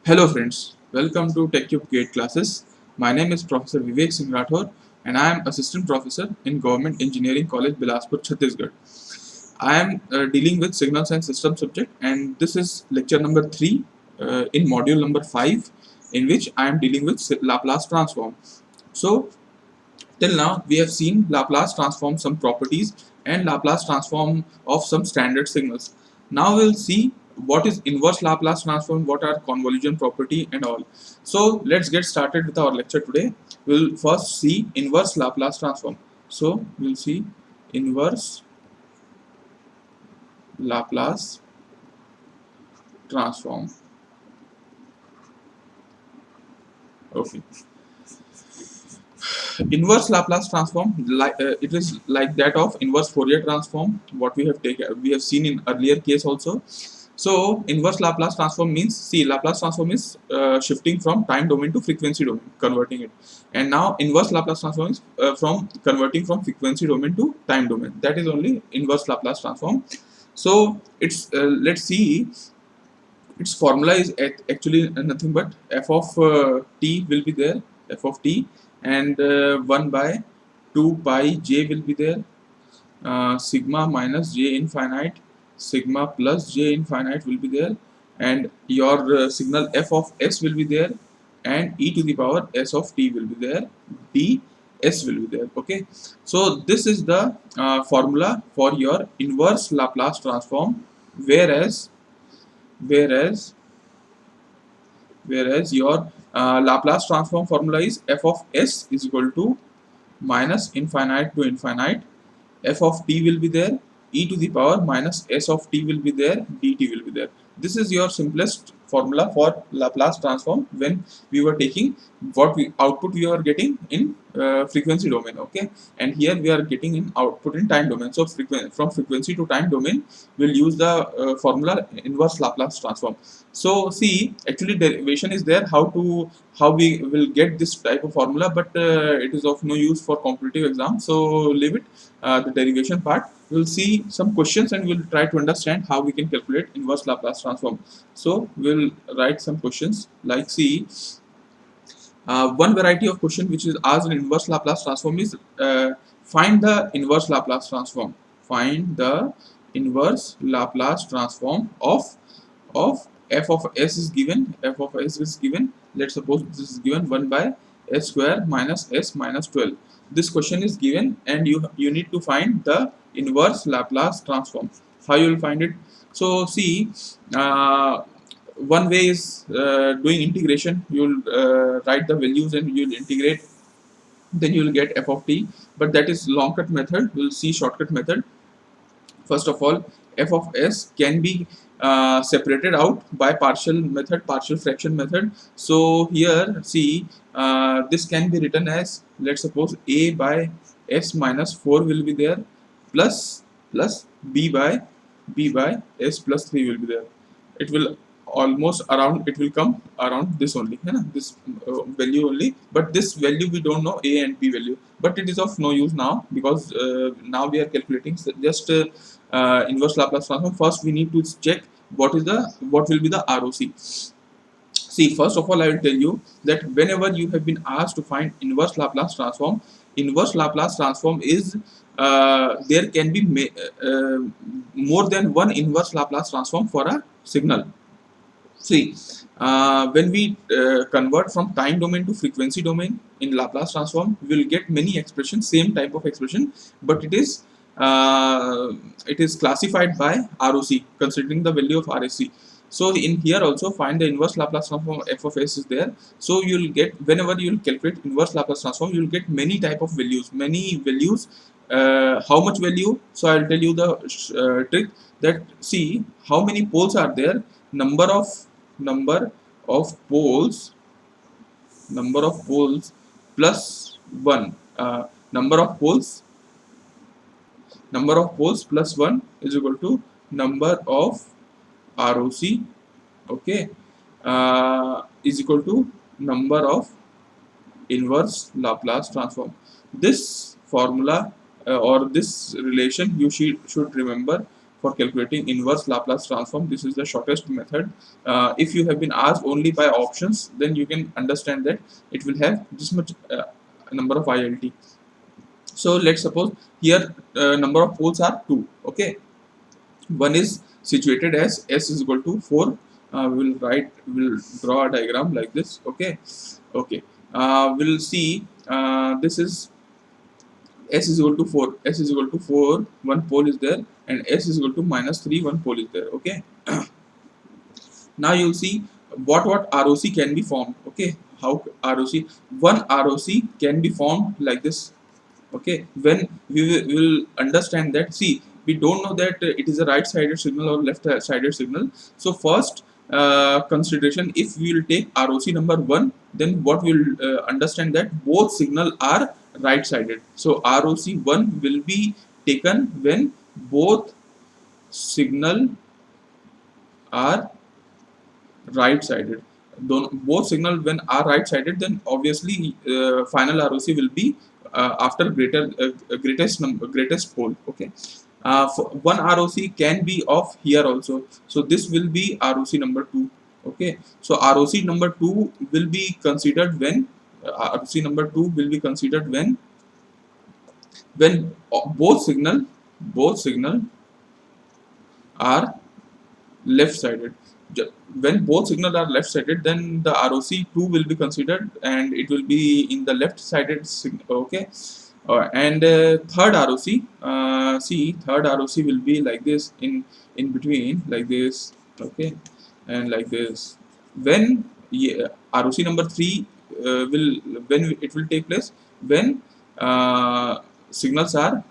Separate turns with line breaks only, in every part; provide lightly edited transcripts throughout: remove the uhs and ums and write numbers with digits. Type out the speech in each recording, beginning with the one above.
Hello friends, welcome to 𝐘𝐥𝐬𝐬 classes. My name is Professor Vivek Singh Rathore and I am Assistant Professor in Government Engineering College, Bilaspur, Chhattisgarh. I am dealing with Signal Science System subject and this is lecture number 3 in module number 5 in which I am dealing with Laplace transform. So till now we have seen Laplace transform some properties and Laplace transform of some standard signals. Now we'll see what is inverse Laplace transform, what are convolution property and all. So let's get started with our lecture today. We'll first see inverse Laplace transform. So we'll see inverse Laplace transform. Okay. Inverse Laplace transform, it is like that of inverse Fourier transform, what we have seen in earlier case also. So inverse Laplace transform means, see, Laplace transform is shifting from time domain to frequency domain, converting it, and now inverse Laplace transform is from converting from frequency domain to time domain. That is only inverse Laplace transform. So it's let's see, its formula is actually nothing but f of t will be there, f of t, and 1 by 2 pi j will be there, sigma minus j infinite, sigma plus j infinite will be there, and your signal f of s will be there, and e to the power s of t will be there, d s will be there. Okay, so this is the formula for your inverse Laplace transform, whereas whereas your Laplace transform formula is f of s is equal to minus infinite to infinite, f of t will be there, e to the power minus s of t will be there, dt will be there. This is your simplest formula for Laplace transform when we were taking what output we are getting in frequency domain. Okay, and here we are getting in output in time domain. So from frequency to time domain, we'll use the formula inverse Laplace transform. So see, actually derivation is there how we will get this type of formula, but it is of no use for competitive exam, so leave it. The derivation part, we'll see some questions and we'll try to understand how we can calculate inverse Laplace transform. So we'll write some questions like, see, one variety of question which is asked in inverse Laplace transform is find the inverse Laplace transform. Find the inverse Laplace transform of f of s is given. F of s is given. Let's suppose this is given 1 by s square minus s minus 12. This question is given, and you need to find the inverse Laplace transform. How you will find it? So see, one way is doing integration. You'll write the values and you'll integrate, then you will get f of t, but that is long cut method. We'll see shortcut method. First of all, f of s can be separated out by partial method, partial fraction method. So here, see, this can be written as, let's suppose, a by s minus 4 will be there, plus b by s plus 3 will be there. It will almost around, it will come around this only, this value only, but this value we don't know, a and b value, but it is of no use now, because now we are calculating just inverse Laplace transform. First we need to check what will be the ROC. See, first of all, I will tell you that whenever you have been asked to find inverse Laplace transform is there can be more than one inverse Laplace transform for a signal. See, when we convert from time domain to frequency domain in Laplace transform, we will get many expressions, same type of expression, but it is classified by ROC, considering the value of RSC. So in here also, find the inverse Laplace transform f of s is there. So you will get, whenever you will calculate inverse Laplace transform, you will get many type of values, how much value? So I will tell you the trick, that see how many poles are there, number of poles plus 1, number of poles plus 1 is equal to number of ROC, okay, is equal to number of inverse Laplace transform. This formula or this relation you should remember for calculating inverse Laplace transform. This is the shortest method. If you have been asked only by options, then you can understand that it will have this much number of ILT. So let's suppose here number of poles are 2. Okay, one is situated as s is equal to 4. We'll draw a diagram like this. Okay. We'll see this is s is equal to 4. S is equal to 4, one pole is there, and s is equal to -3, one pole is there. Okay. Now you'll see what ROC can be formed. Okay, how ROC, one ROC can be formed like this. Okay, when we will understand that, see, we don't know that it is a right sided signal or left sided signal. So first consideration, if we will take ROC number 1, then what we will understand that both signal are right sided. So ROC 1 will be taken when both signal are right sided. Both signal when are right sided, then obviously final ROC will be after greatest pole. Okay, one ROC can be of here also, so this will be ROC number 2. Okay, so ROC number 2 will be considered when ROC number 2 will be considered when both signal are left sided. When both signals are left sided, then the ROC 2 will be considered and it will be in the left sided signal. Okay, and third ROC, see, third ROC will be like this, in between, like this. Okay, and like this. When ROC number 3 will, when it will take place, when signals are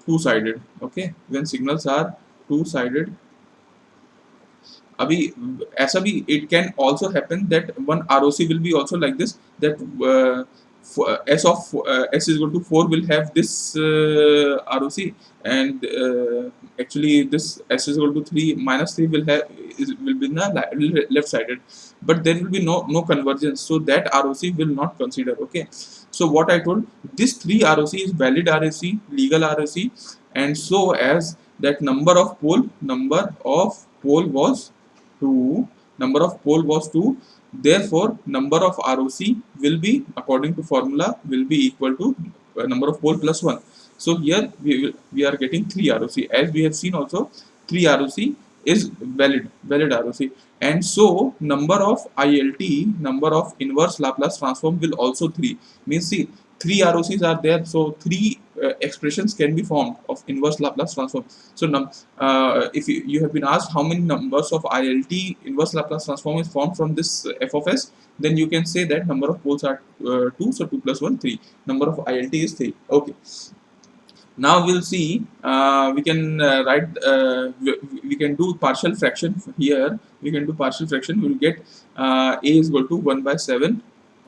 two sided. Okay, when signals are two sided. अभी ऐसा भी it can also happen that one ROC will be also like this, that s is equal to 4 will have this ROC, and actually this s is equal to 3 -3 will be in the left sided, but there will be no convergence, so that ROC will not consider. Okay, so what I told, this 3 ROC is valid ROC, legal ROC, and so as that number of pole was 2, number of pole was 2, therefore number of ROC will be, according to formula, will be equal to number of pole plus 1. So here we are getting 3 ROC, as we have seen also 3 ROC is valid ROC, and so number of ILT, number of inverse Laplace transform, will also 3. Means, see, 3 ROCs are there, so 3 expressions can be formed of inverse Laplace transform. So if you have been asked how many numbers of ILT inverse Laplace transform is formed from this f of s, then you can say that number of poles are 2, so 2 plus 1 3, number of ILT is 3. Okay, now we'll see, we can write, we can do partial fraction here. We can do partial fraction. We will get a is equal to 1 by 7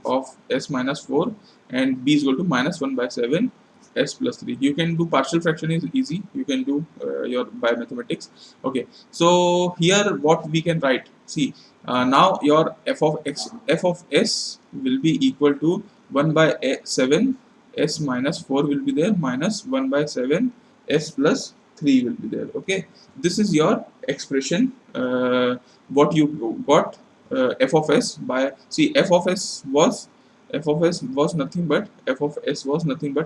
of s minus 4, and b is equal to minus 1 by 7 s plus 3. You can do partial fraction, is easy. You can do your by mathematics. Okay, so here what we can write, see, now your f of s will be equal to 1 by 7 s minus 4 will be there, minus 1 by 7 s plus 3 will be there. Okay, this is your expression, what you got, f of s by, see, f of s was nothing but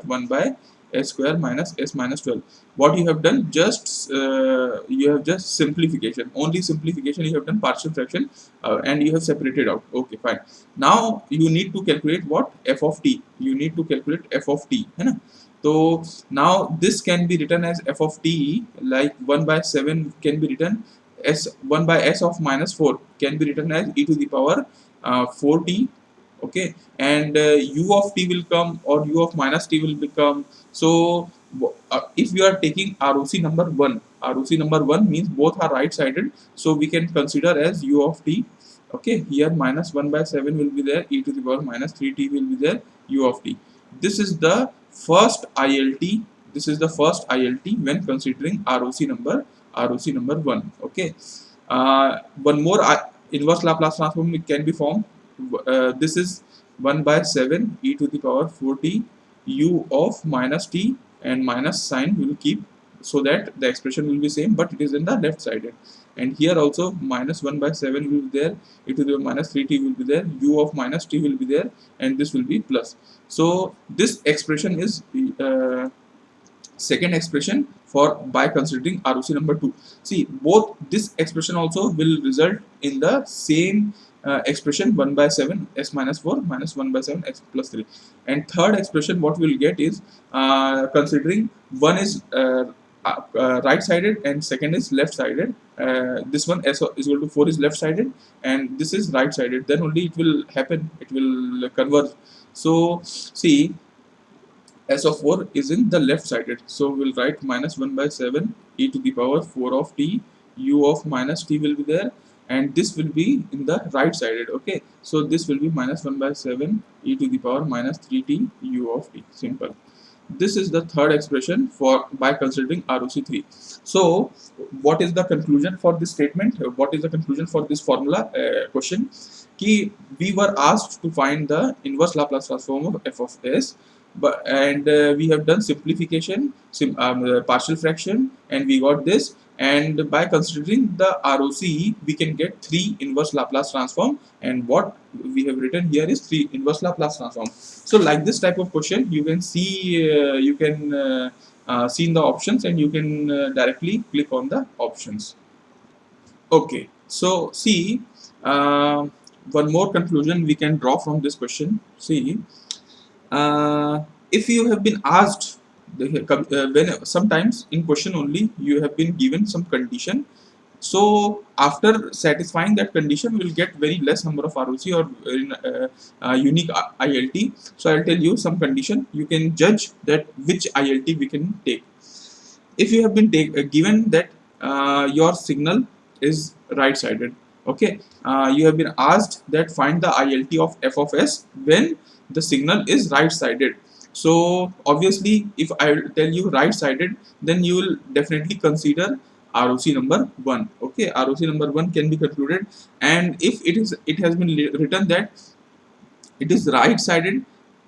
1 by s square minus s minus 12. What you have done, just you have just simplification, only simplification. You have done partial fraction, and you have separated out. Okay, fine. Now you need to calculate what, f of t. You need to calculate f of t, है ना? So now this can be written as f of t, like 1 by 7 can be written as 1 by s of minus 4 can be written as e to the power 4t. Okay, and u of t will come, or u of minus t will become. So if we are taking ROC number 1 means both are right sided, so we can consider as u of t. Okay, here minus 1 by 7 will be there, e to the power minus 3t will be there, u of t. This is the first ILT. This is the first ILT when considering ROC number 1. Okay, one more inverse Laplace transform can be formed. This is 1 by 7 e to the power 4t, u of minus t, and minus sign will keep so that the expression will be same, but it is in the left sided. And here also minus 1 by 7 will be there, e to the minus 3t will be there, u of minus t will be there, and this will be plus. So this expression is second expression for by considering ROC number 2. See, both this expression also will result in the same expression 1 by 7 s minus 4 minus 1 by 7 x plus 3. And third expression what we will get is considering one is right sided and second is left sided. This one s is equal to 4 is left sided and this is right sided, then only it will happen, it will converge. So see, s of 4 is in the left sided, so we'll write minus 1 by 7 e to the power 4 of t, u of minus t will be there, and this will be in the right sided. Okay, so this will be minus 1 by 7 e to the power minus 3t u of t. Simple. This is the third expression for by considering ROC3. So what is the conclusion for this statement? What is the conclusion for this formula question? Ki we were asked to find the inverse Laplace transform of f of s, but we have done simplification, partial fraction, and we got this. And by considering the ROC, we can get 3 inverse Laplace transform, and what we have written here is 3 inverse Laplace transform. So like this type of question, you can see see in the options, and you can directly click on the options. Okay, so see, one more conclusion we can draw from this question. See, if you have been asked when sometimes in question only you have been given some condition, so after satisfying that condition we will get very less number of ROC or unique ILT. So I'll tell you some condition, you can judge that which ILT we can take. If you have been given that your signal is right sided, okay, you have been asked that find the ILT of f of s when the signal is right sided. So obviously if I tell you right sided, then you will definitely consider ROC number 1. Okay, ROC number 1 can be concluded, and if it has been written that it is right sided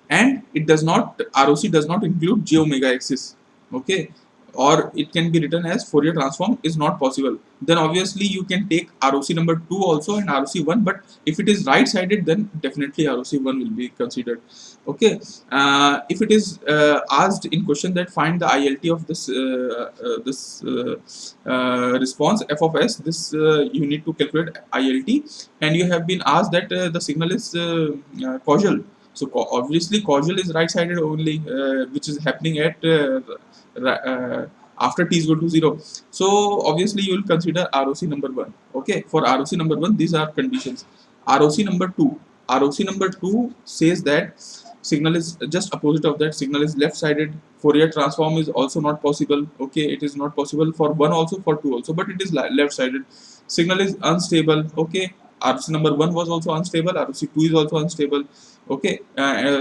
and it does not, ROC does not include j omega axis, okay, or it can be written as Fourier transform is not possible, then obviously you can take ROC number 2 also and ROC 1, but if it is right sided, then definitely ROC 1 will be considered. Okay, if it is asked in question that find the ILT of this response f of s, this you need to calculate ILT, and you have been asked that the signal is causal. So obviously causal is right sided only, which is happening at after t is equal to 0. So obviously you will consider ROC number 1. Okay, for ROC number 1 these are conditions. ROC number 2, ROC number 2 says that signal is just opposite of that, signal is left sided, Fourier transform is also not possible. Okay, it is not possible for 1 also, for 2 also, but it is left sided. Signal is unstable. Okay, ROC number 1 was also unstable, ROC 2 is also unstable. Okay,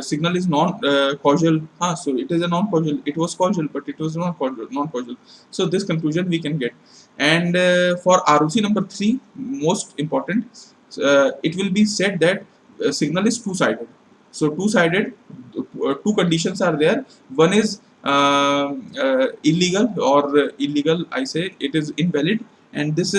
signal is non-causal. So it is a non-causal. It was causal, but it was not non-causal. So this conclusion we can get. And for ROC number 3, most important, it will be said that signal is two-sided. So two-sided, two conditions are there. One is illegal, or illegal, I say it is invalid, and this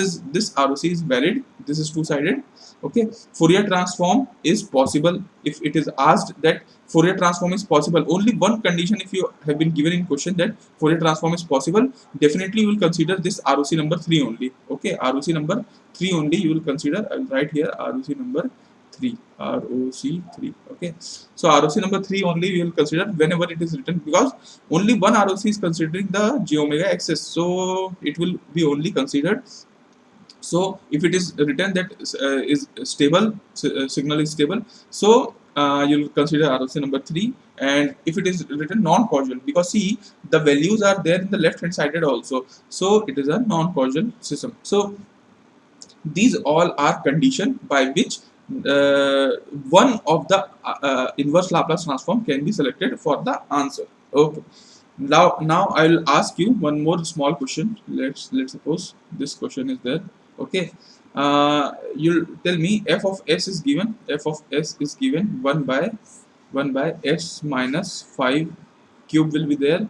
ROC is valid. This is two-sided. Okay, Fourier transform is possible. If it is asked that Fourier transform is possible, only one condition if you have been given in question that Fourier transform is possible, definitely you will consider this ROC number 3 only. Okay, ROC number 3 only you will consider. I will write here ROC number 3, ROC 3. Okay, so ROC number 3 only we will consider whenever it is written, because only one ROC is considering the j omega axis, so it will be only considered. So if it is written that is stable, signal is stable, so you will consider ROC number 3. And if it is written non-causal, because see the values are there in the left hand sided also, so it is a non-causal system. So these all are condition by which one of the inverse Laplace transform can be selected for the answer. Okay, now I will ask you one more small question. Let's suppose this question is there. Okay, you'll tell me f of s is given. F of s is given 1 by s minus 5 cube will be there,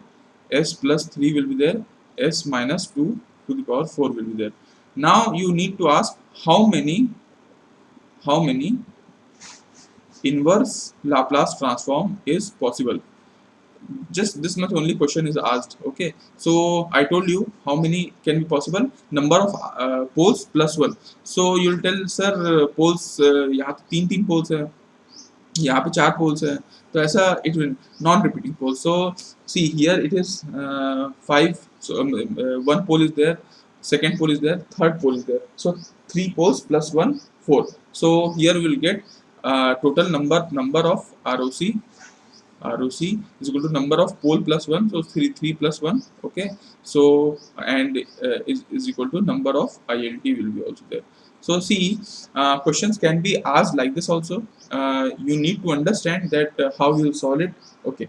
s plus 3 will be there, s minus 2 to the power 4 will be there. Now you need to ask how many inverse Laplace transform is possible. Just this much only question is asked. Okay, so I told you how many can be possible. Number of poles plus 1. So you'll tell sir poles यहाँ तो तीन poles है, यहाँ पे 4 poles है, तो ऐसा it will non repeating poles. So see here it is 5. So one pole is there, second pole is there, third pole is there. So 3 poles plus 1 4. So here we will get total number of ROC is equal to number of pole plus 1, so 3 plus 1. Okay, so and is equal to number of ILT will be also there. So see, questions can be asked like this also. You need to understand that how you will solve it. Okay,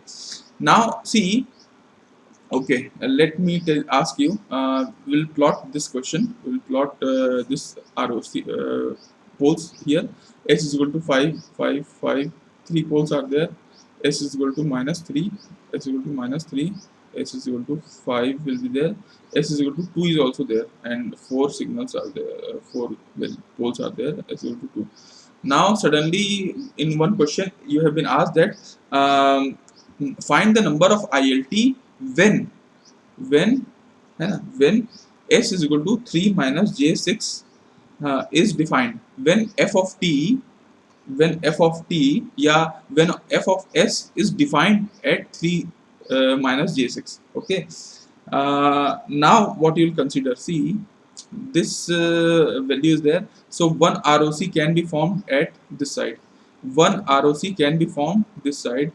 now see, okay, let me ask you, we'll plot this question, we'll plot this ROC poles here. S is equal to 5 5 5, 3 poles are there. S is equal to minus 3, S is equal to minus 3, S is equal to 5 will be there, S is equal to 2 is also there, and 4 signals are there, 4 poles are there, S is equal to 2. Now suddenly in one question you have been asked that find the number of ILT when S is equal to 3 minus J6 is defined, when f of t when f of t when f of s is defined at 3 minus j6. Okay, now what you will consider, see this value is there, so one ROC can be formed at this side, one ROC can be formed this side,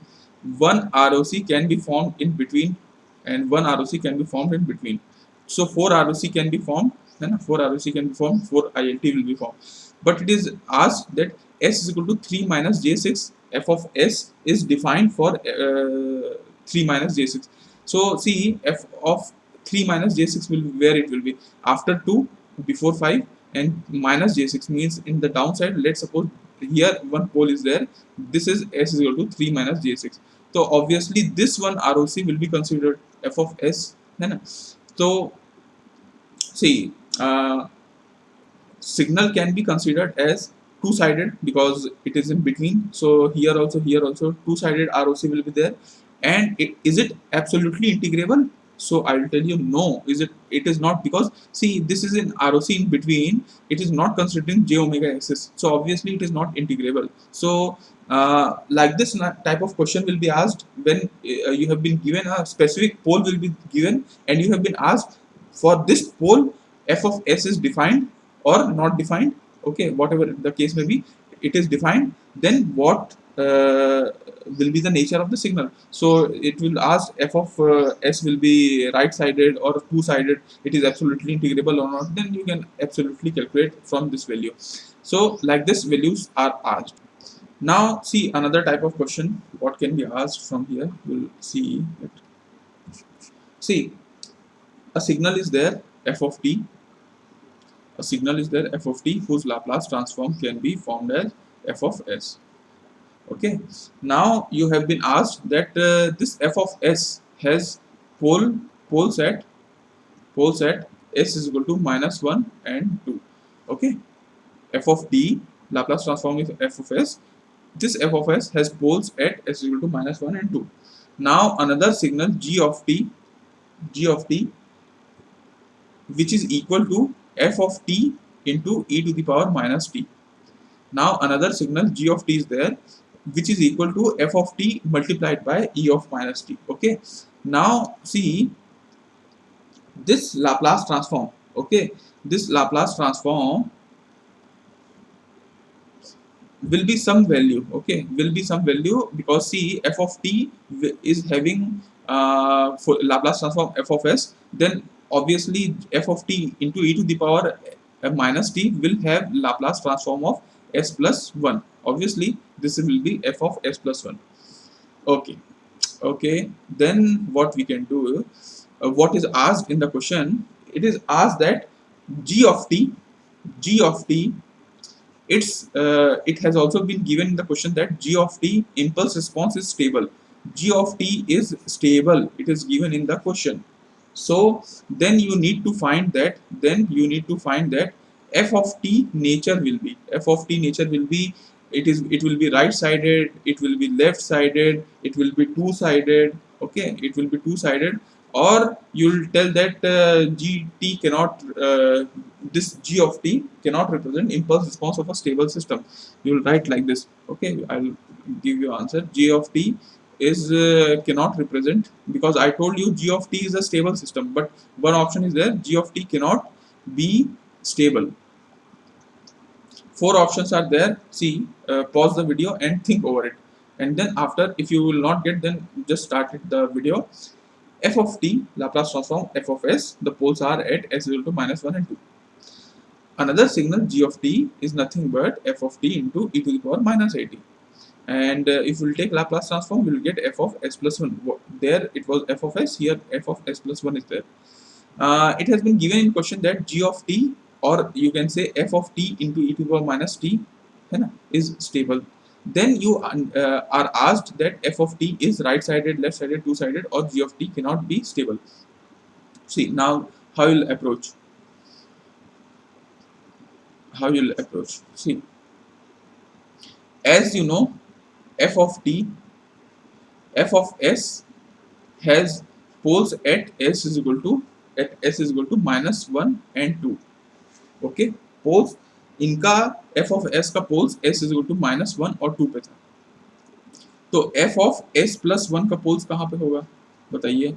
one ROC can be formed in between, and one ROC can be formed in between. So 4 ROC can be formed, and 4 ROC can be formed, 4 ILT will be formed. But it is asked that S is equal to 3 minus J6, f of S is defined for 3 minus J6. So see, f of 3 minus J6 will be where it will be after 2 before 5, and minus J6 means in the downside. Let's suppose here one pole is there, this is S is equal to 3 minus J6. So obviously this one ROC will be considered f of S. So see, signal can be considered as two-sided because it is in between. So here also two-sided ROC will be there. And is it absolutely integrable? So I will tell you no. It is not, because see, this is in ROC in between. It is not considering j omega x's. So obviously it is not integrable. So like this type of question will be asked when you have been given a specific pole will be given, and you have been asked for this pole f of s is defined or not defined. Okay, whatever the case may be, it is defined. Then what will be the nature of the signal? So it will ask f of s will be right sided or two sided, it is absolutely integrable or not. Then you can absolutely calculate from this value. So like this values are asked. Now see another type of question what can be asked from here. We'll see it. See, a signal is there f of t, a signal is there f of t whose Laplace transform can be formed as f of s. Okay, now you have been asked that this f of s has poles at s is equal to minus 1 and 2. Okay, f of t Laplace transform is f of s. This f of s has poles at s is equal to minus 1 and 2. Now another signal g of t which is equal to f of t into e to the power minus t. Now another signal g of t is there which is equal to f of t multiplied by e of minus t. Okay, now see this Laplace transform. Okay, this Laplace transform will be some value. Okay, will be some value because see f of t is having for Laplace transform f of s, then obviously f of t into e to the power minus t will have Laplace transform of s plus 1. Obviously this will be f of s plus 1. Okay, then what we can do, what is asked in the question, it is asked that g of t it has also been given in the question that g of t impulse response is stable. G of t is stable, it is given in the question. So then you need to find that f of t nature will be it will be right sided, it will be left sided, it will be two sided. Okay, it will be two sided. Or you'll tell that gt cannot this g of t cannot represent impulse response of a stable system. You'll write like this. Okay, I'll give you answer. G of t is cannot represent, because I told you g of t is a stable system, but one option is there, g of t cannot be stable. Four options are there. See, pause the video and think over it, and then after, if you will not get, then just start the video. F of t Laplace transform f of s, the poles are at s equal to -1 and 2. Another signal g of t is nothing but f of t into e to the power -at. And if we'll take Laplace transform, we'll get f of s plus 1. There it was f of s, here f of s plus 1 is there. It has been given in question that g of t, or you can say f of t into e to the power minus t, is stable. Then you are asked that f of t is right sided, left sided, two sided, or g of t cannot be stable. See, now how you'll approach. See, as you know, f of s has poles at s is equal to -1 and 2. Okay, poles इनका f of s का poles s is equal to -1 और 2 पे था, तो f of s plus 1 का poles कहाँ पे होगा बताइए।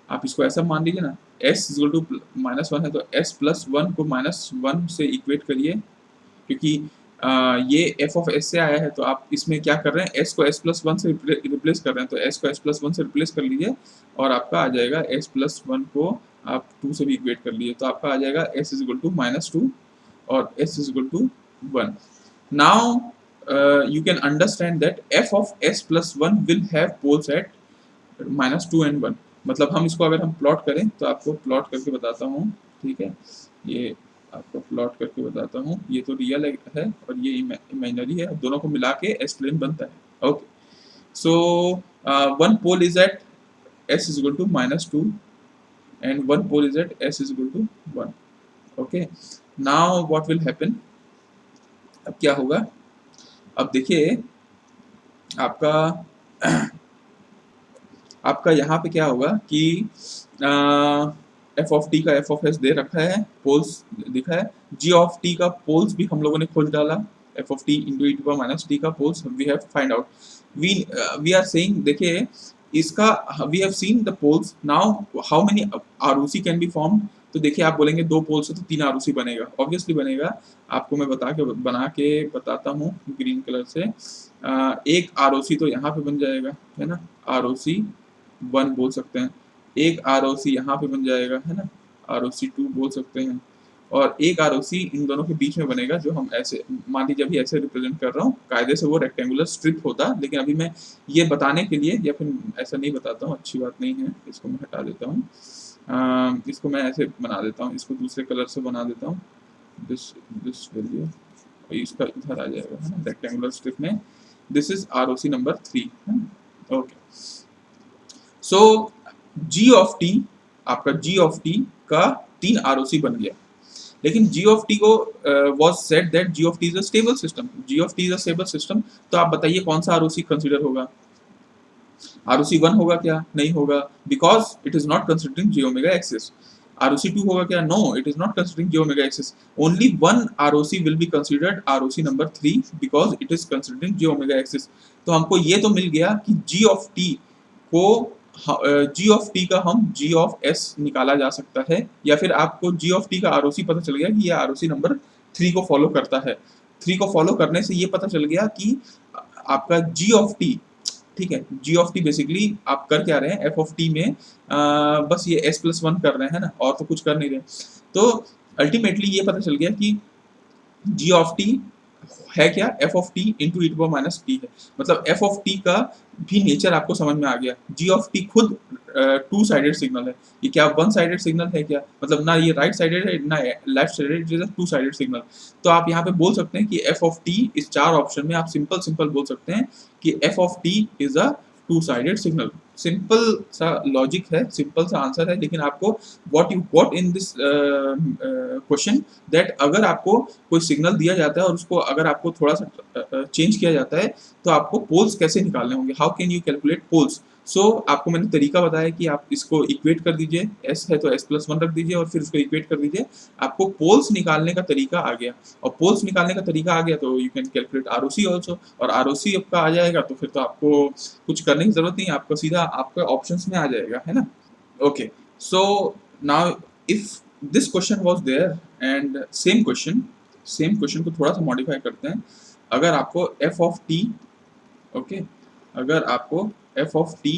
आप इसको ऐसा मान लीजिए ना, s इज इक्वल टू -1 है तो s plus 1 को -1 से इक्वेट करिए, क्योंकि ये f of s से आया है, तो आप इसमें क्या कर रहे हैं, s को s plus 1 से रिप्लेस कर रहे हैं, तो s को s plus 1 से रिप्लेस कर लीजिए और आपका आ जाएगा s plus 1 को आप 2 से भी इक्वेट कर लीजिए, तो आपका आ जाएगा s इज इक्वल टू -2 और s is equal to 1. Now you can understand that f of s plus 1 will have poles at -2 and 1. मतलब हम इसको अगर हम प्लॉट करें तो आपको प्लॉट करके बताता हूँ, ठीक है, ये आपको प्लॉट करके बताता हूँ। ये तो रियल है और ये इमेजिनरी है, दोनों को मिला के एस प्लेन बनता है। Okay, so one pole is at s is equal to -2 and one pole is at s is equal to 1. Okay, now what will happen, अब क्या होगा, अब देखिए आपका यहाँ पे क्या होगा कि f ऑफ t का f ऑफ s दे रखा है, पोल्स दिखा है, g ऑफ t का पोल्स भी हम लोगों ने खोज डाला, f of t into e to the minus t का poles we have find out, we are saying, देखिए इसका we have seen the poles, now how many ROC can be formed, तो देखिए आप बोलेंगे 2 पोल से तो 3 ROC बनेगा, ऑब्वियसली बनेगा, आपको मैं बना के बताता हूँ ग्रीन कलर से। एक ROC तो यहाँ पे बन जाएगा, है ना, ROC 1 बोल सकते हैं, एक ROC यहाँ पे बन जाएगा, है ना, ROC 2 बोल सकते हैं, और एक ROC इन दोनों के बीच में बनेगा, जो हम ऐसे मान लीजिए अभी ऐसे रिप्रेजेंट कर रहा हूँ, कायदे से वो रेक्टेंगुलर स्ट्रिप होता, लेकिन अभी मैं ये बताने के लिए या फिर ऐसा नहीं बताता हूँ, अच्छी बात नहीं है, इसको मैं हटा देता हूँ, इसको मैं ऐसे बना देता हूँ, इसको दूसरे कलर से बना देता हूँ, दिस वैल्यू इसका इधर आ जाएगा, है ना, रेक्टेंगुलर स्ट्रिप में, this is ROC number 3, okay. So g of t, आपका g ऑफ t का 3 ROC बन गया, लेकिन g ऑफ t को was said that g of t is a stable system, g of t is a stable system, तो आप बताइए कौन सा ROC कंसीडर होगा, ROC 1 होगा क्या, नहीं होगा, because it is not considering j omega axis. ROC 2 होगा क्या, no, it is not considering j omega axis, only one ROC will be considered, ROC number 3, because it is considering j omega axis. तो हमको ये तो मिल गया कि g of t को g ऑफ t का हम g ऑफ s निकाला जा सकता है, या फिर आपको g ऑफ t का ROC पता चल गया कि ये ROC नंबर 3 को फॉलो करता है। 3 को फॉलो करने से ये पता चल गया कि आपका g ऑफ t, ठीक है, g ऑफ t बेसिकली आप कर क्या रहे हैं, f ऑफ t में बस ये s प्लस 1 कर रहे हैं ना, और तो कुछ कर नहीं रहे, तो अल्टीमेटली ये पता चल गया कि g ऑफ t है क्या, f of t into e to power minus t है, मतलब f ऑफ t का भी नेचर आपको समझ में आ गया। g ऑफ t खुद 2 साइडेड सिग्नल है, ये क्या 1 साइडेड सिग्नल है क्या, मतलब ना ये राइट साइडेड है ना left sided, it is a 2 sided signal. तो आप यहाँ पे बोल सकते हैं कि f ऑफ t इस 4 ऑप्शन में आप सिंपल बोल सकते हैं कि f of t is a 2 sided signal. Simple सा लॉजिक है, सिंपल सा आंसर है, लेकिन आपको what you got in this question that अगर आपको कोई सिग्नल दिया जाता है और उसको अगर आपको थोड़ा सा चेंज किया जाता है तो आपको पोल्स कैसे निकालने होंगे, how can you calculate poles. So आपको मैंने तरीका बताया कि आप इसको इक्वेट कर दीजिए, एस है तो s+1 रख दीजिए और फिर उसको इक्वेट कर दीजिए, आपको पोल्स निकालने का तरीका आ गया। और पोल्स निकालने का तरीका आ गया तो you can calculate ROC also, और आरओसी आपका आ जाएगा तो फिर तो आपको कुछ करने की जरूरत नहीं, आपको सीधा आपके ऑप्शंस में आ जाएगा, है ना। Okay, so now if this question was there and same question को थोड़ा सा मॉडिफाई करते हैं। अगर आपको एफ ऑफ टी, ओके, अगर आपको f of t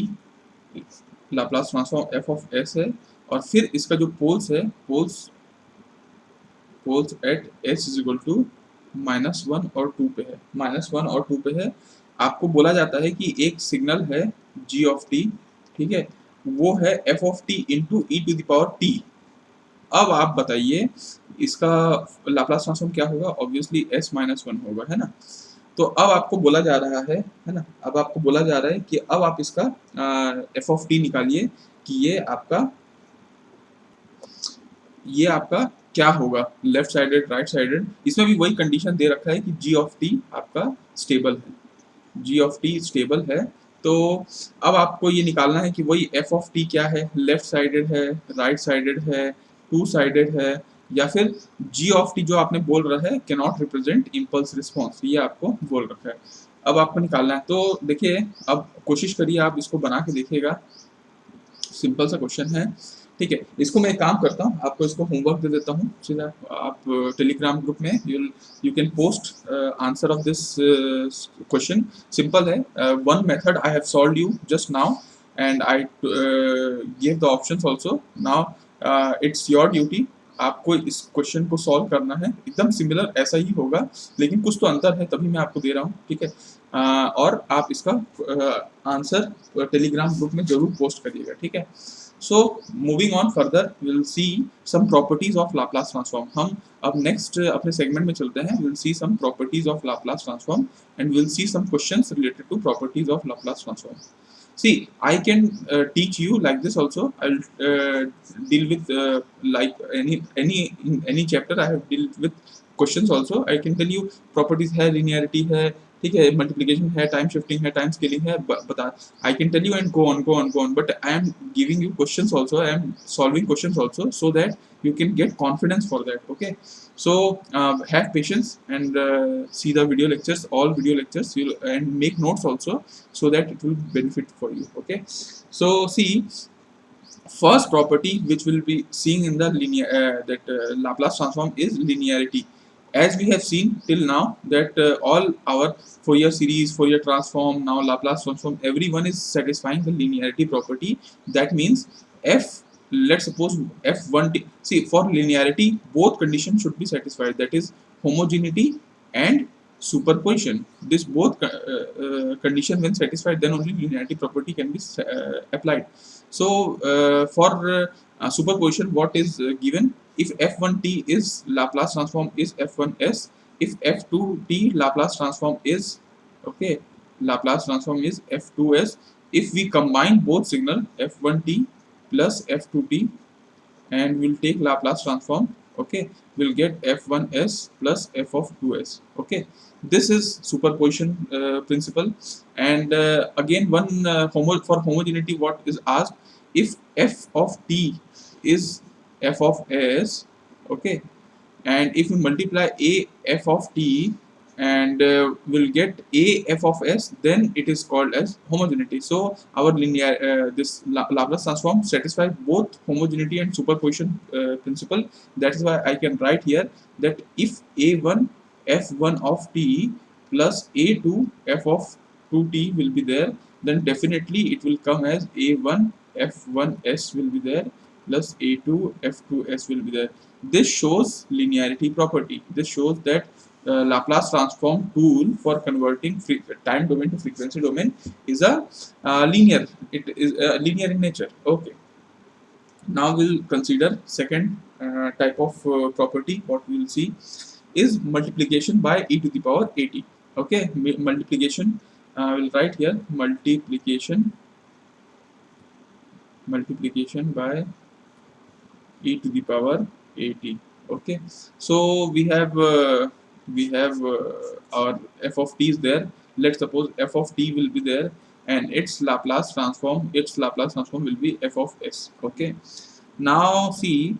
Laplace transform f of s है और फिर इसका जो पोल्स है, poles at s is equal to -1 और 2 पे है, -1 और 2 पे है, आपको बोला जाता है कि एक सिग्नल है g ऑफ टी, ठीक है, वो है f of t into e to the power t. अब आप बताइए इसका लाप्लास ट्रांसफॉर्म क्या होगा, ऑब्वियसली s-1 होगा, है ना। तो अब आपको बोला जा रहा है ना, अब आपको बोला जा रहा है कि अब आप इसका f ऑफ टी निकालिए कि ये आपका क्या होगा, लेफ्ट साइडेड राइट साइडेड। इसमें भी वही कंडीशन दे रखा है कि g ऑफ टी आपका स्टेबल है, g ऑफ टी स्टेबल है। तो अब आपको ये निकालना है कि वही f ऑफ टी क्या है, लेफ्ट साइडेड है, राइट साइडेड है, टू साइडेड है, या फिर g ऑफ टी जो आपने बोल रहा है can not represent impulse response, ये आपको बोल रखा है। अब आपको निकालना है, तो देखिए अब कोशिश करिए आप इसको बना के देखिएगा, सिंपल सा क्वेश्चन है, ठीक है। इसको मैं एक काम करता हूँ, आपको इसको होमवर्क दे देता हूँ सीधा, आप टेलीग्राम ग्रुप में you can post answer of this question. Simple है, one method I have solved you just now and I give the options also now, it's your duty, आपको इस क्वेश्चन को सॉल्व करना है, एकदम सिमिलर ऐसा ही होगा लेकिन कुछ तो अंतर है, तभी मैं आपको दे रहा हूँ, ठीक है। और आप इसका आंसर टेलीग्राम ग्रुप में जरूर पोस्ट करिएगा, ठीक है। So moving on further will see some properties of Laplace transform. हम अब नेक्स्ट अपने सेगमेंट में चलते हैं, will see some properties of Laplace transform and will see some questions related to properties of Laplace transform. See, I can teach you like this also. I'll deal with like any chapter I have dealt with questions also. I can tell you properties है, linearity है, ठीक है, multiplication है, time shifting है, time scaling है, बता, I can tell you and go on. But I am giving you questions also. I am solving questions also so that you can get confidence for that. Okay. So have patience and see the video lectures, all video lectures, and make notes also so that it will benefit for you. Okay, so see, first property which will be seeing in the linear Laplace transform is linearity. As we have seen till now that all our Fourier series, Fourier transform, now Laplace transform, everyone is satisfying the linearity property. That means f, let's suppose f1t, see, for linearity both conditions should be satisfied, that is homogeneity and superposition. This both condition when satisfied, then only linearity property can be applied. So for superposition, what is given, if f1t is Laplace transform is f1s, if f2t Laplace transform is, okay, Laplace transform is f2s, if we combine both signal f1t plus f2t and we'll take Laplace transform, okay, we'll get f1s plus f of 2s. Okay, this is superposition principle. And again one for homogeneity, what is asked, if f of t is f of s, okay, and if we multiply a f of t and we'll get a f of s, then it is called as homogeneity. So our linear this Laplace transform satisfies both homogeneity and superposition principle. That is why I can write here that if a1 f1 of t plus a2 f of 2t will be there, then definitely it will come as a1 f1s will be there plus a2 f2s will be there. This shows linearity property. This shows that Laplace transform tool for converting time domain to frequency domain is a linear. It is linear in nature. Okay. Now we'll consider second type of property. What we will see is multiplication by e to the power at. Okay, multiplication. We'll write here multiplication multiplication by e to the power at. Okay, so we have our f of t is there. Let's suppose f of t will be there, and its Laplace transform will be f of s. Okay, now see,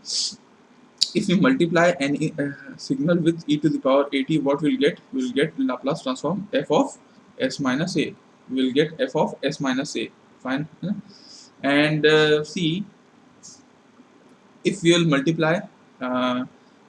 if we multiply any signal with e to the power at, what we'll get? We'll get Laplace transform f of s minus a. We'll get f of s minus a. Fine. And see, if we will multiply, uh,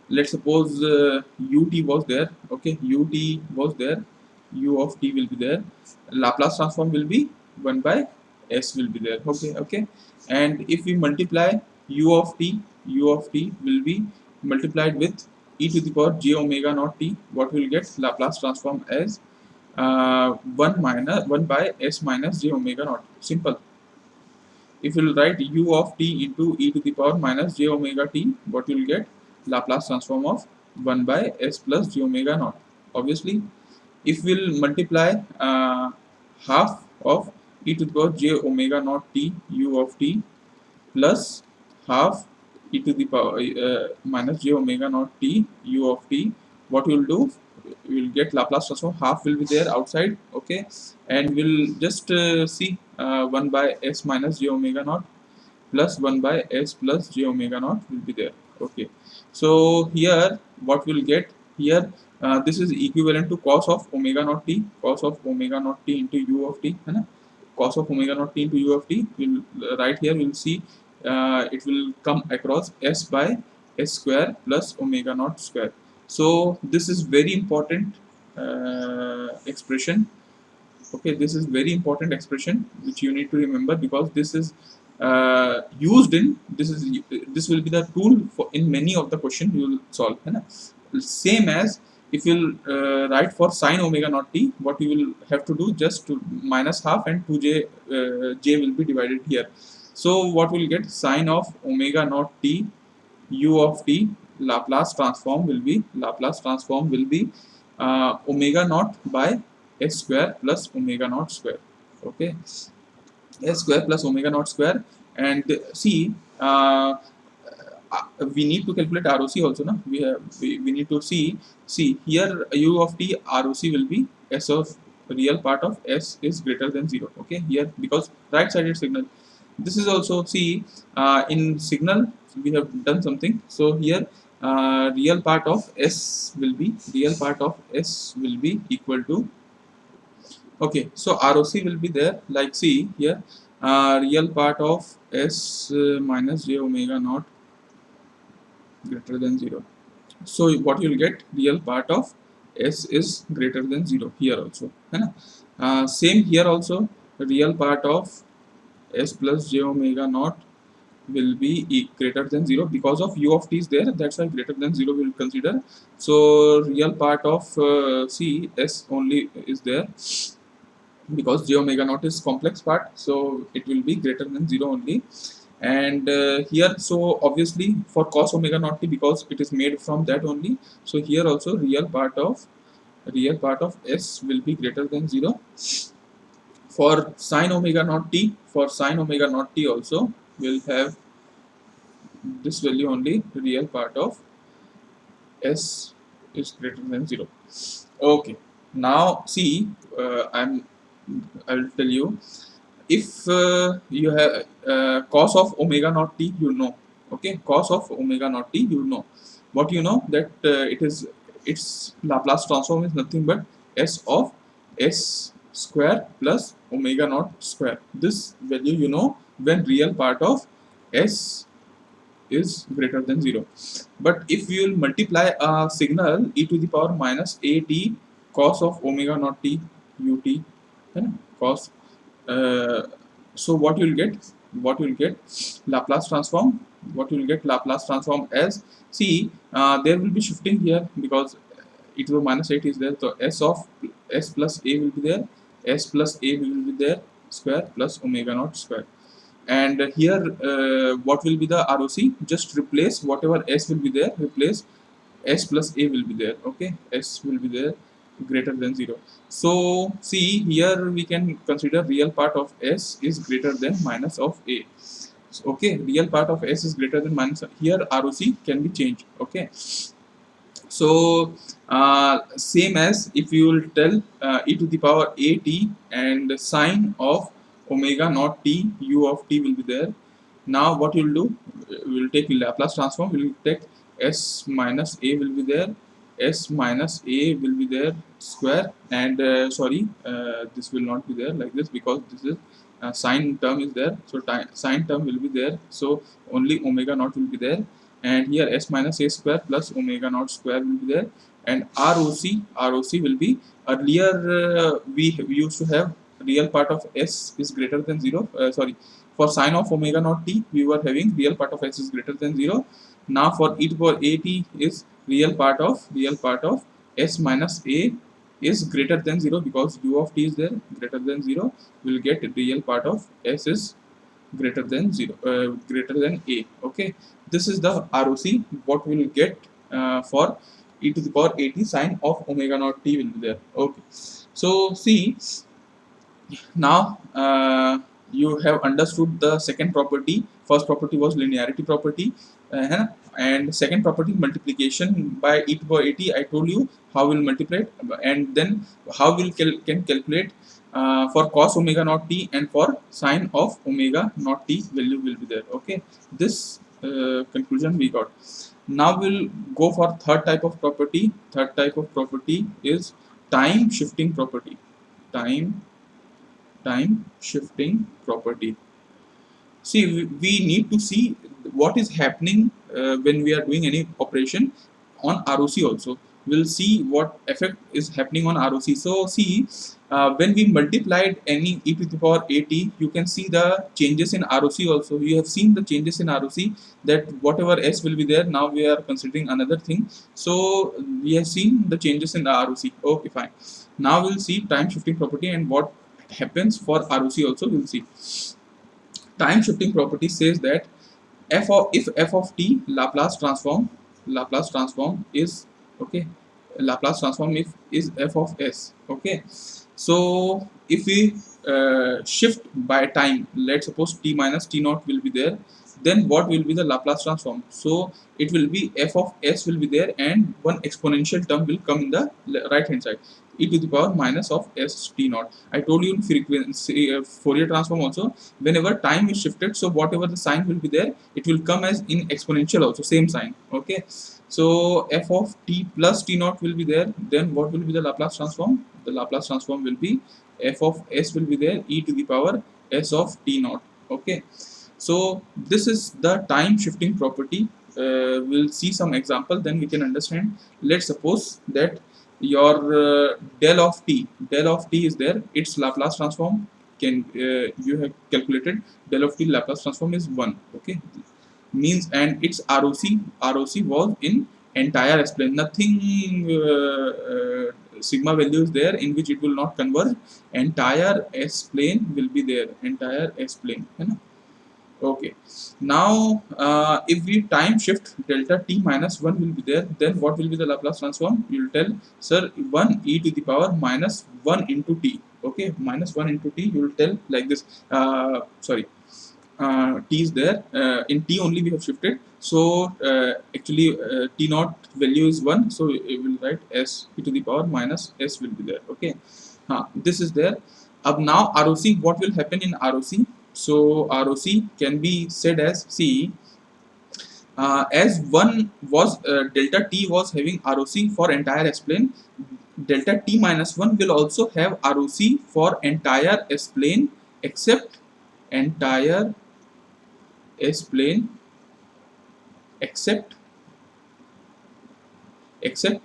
let's suppose ut was there. Okay, ut was there, u of t will be there, Laplace transform will be 1 by s will be there. Okay, okay, and if we multiply u of t will be multiplied with e to the power j omega naught t. What will get? Laplace transform as 1 by s minus j omega naught. Simple. If you will write u of t into e to the power minus j omega t, what you will get? Laplace transform of 1 by s plus j omega naught. Obviously, if we will multiply half of e to the power j omega naught t u of t plus half e to the power minus j omega naught t u of t, what we will do? We will get Laplace transform. Half will be there outside. Okay, and we'll just see 1 by s minus j omega naught plus 1 by s plus j omega naught will be there. Okay, so here what we'll get here, this is equivalent to cos of omega naught t, cos of omega naught t into u of t, है ना? Cos of omega naught t into u of t. We'll right here we'll see it will come across s by s square plus omega naught square. So this is very important expression. Okay, this is very important expression which you need to remember, because this is used in this will be the tool for in many of the question you will solve, है ना? Same as if you'll write for sine omega naught t, what you will have to do, just to minus half and 2j j will be divided here. So what will get? Sine of omega naught t u of t, Laplace transform will be omega naught by s square plus omega naught square. Okay, s square plus omega naught square. And see, we need to calculate ROC also, na? We need to see here u of t ROC will be s of real part of s is greater than 0. Okay, here because right sided signal. This is also, see, in signal we have done something. So here real part of s will be equal to, okay, so ROC will be there, like see here, real part of s minus j omega naught greater than 0. So what you will get? Real part of s is greater than 0 here also, है ना? Same here also, real part of s plus j omega naught will be greater than 0, because of u of t is there, that's why greater than 0 we will consider. So real part of c s only is there, because j omega naught is complex part, so it will be greater than 0 only. And here, so obviously for cos omega naught t, because it is made from that only, so here also real part of s will be greater than 0. For sin omega naught t also will have this value only, real part of s is greater than 0. Okay, now see, I will tell you, if you have cos of omega naught t, you know. Okay, cos of omega naught t, you know. What you know? That its Laplace transform is nothing but s of s square plus omega naught square. This value you know when real part of s is greater than 0. But if you will multiply a signal e to the power minus at cos of omega naught t ut, cos, so what you will get? Laplace transform. What you will get? Laplace transform as, see, there will be shifting here, because e to the minus 8 is there, so s of s plus a will be there, s plus a will be there, square plus omega naught square. And here what will be the ROC? Just replace whatever s will be there, replace s plus a will be there. Okay, s will be there greater than 0. So see, here we can consider real part of s is greater than minus of a. Okay, real part of s is greater than minus, here ROC can be changed. Okay, so same as if you will tell e to the power at and sine of omega naught t u of t will be there. Now what you will do, we will take Laplace transform, we will take s minus a will be there, s minus a will be there square, and sorry, this will not be there like this because this is sine term is there, so sine term will be there, so only omega naught will be there, and here s minus a square plus omega naught square will be there, and ROC will be, earlier we used to have real part of s is greater than 0, sorry, for sine of omega naught t we were having real part of s is greater than 0. Now for e to power at is real part of s minus a is greater than 0 because u of t is there, greater than 0, will get real part of s is greater than 0, greater than a. Okay, this is the ROC what we will get for e to the power at sine of omega naught t will be there. Okay, so see, now you have understood the second property. First property was linearity property, and second property multiplication by e to the power at. I told you how we'll multiply it, and then how we'll can calculate for cos omega naught t and for sine of omega naught t value will be there. Okay, this conclusion we got. Now we'll go for third type of property. Third type of property is time shifting property. Time shifting property. See, we need to see what is happening when we are doing any operation on ROC also. We'll see what effect is happening on ROC. So see, when we multiplied any e to the power at, you can see the changes in ROC also. You have seen the changes in ROC, that whatever s will be there, now we are considering another thing. So we have seen the changes in the ROC. Okay, fine. Now we'll see time shifting property and what happens for ROC also. We'll see. Time shifting property says that if f of t Laplace transform is, okay, Laplace transform if is f of s. Okay, so if we shift by time, let's suppose t minus t naught will be there, then what will be the Laplace transform? So it will be f of s will be there, and one exponential term will come in the right hand side, e to the power minus of s t naught. I told you in frequency Fourier transform also, whenever time is shifted, so whatever the sign will be there, it will come as in exponential also, same sign. Okay, so f of t plus t naught will be there, then what will be the Laplace transform? The Laplace transform will be f of s will be there, e to the power s of t naught. Okay, so this is the time shifting property. We'll see some example, then we can understand. Let's suppose that your del of t is there, its Laplace transform can you have calculated, del of t Laplace transform is 1. Okay, means, and its ROC was in entire S plane, nothing sigma value is there in which it will not converge, entire S plane will be there, entire S plane, you know? Okay, now if we time shift, delta t minus 1 will be there, then what will be the Laplace transform? You will tell, sir, 1 e to the power minus 1 into t. Okay, minus 1 into t, you will tell like this. Sorry, t is there, in t only we have shifted, so actually t naught value is 1, so it will write s e to the power minus s will be there. Okay, this is there. Now ROC, what will happen in ROC? So ROC can be said as, see, as one was delta t was having ROC for entire S plane, delta t minus 1 will also have ROC for entire S plane except entire S plane except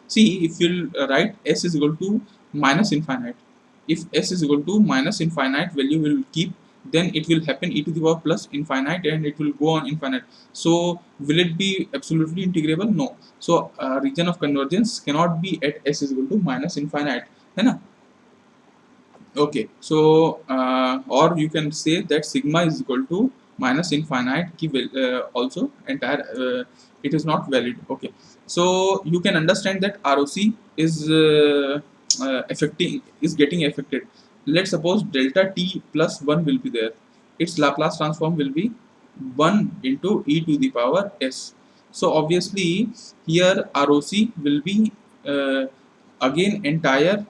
see, if you write s is equal to minus infinite, if s is equal to minus infinite value will keep, then it will happen e to the power plus infinite and it will go on infinite. So will it be absolutely integrable? No. So region of convergence cannot be at s is equal to minus infinite, है ना? Okay, so or you can say that sigma is equal to minus infinite ki also entire it is not valid. Okay, so you can understand that ROC is getting affected. Let's suppose delta t plus 1 will be there, its Laplace transform will be 1 into e to the power s. So obviously here ROC will be again entire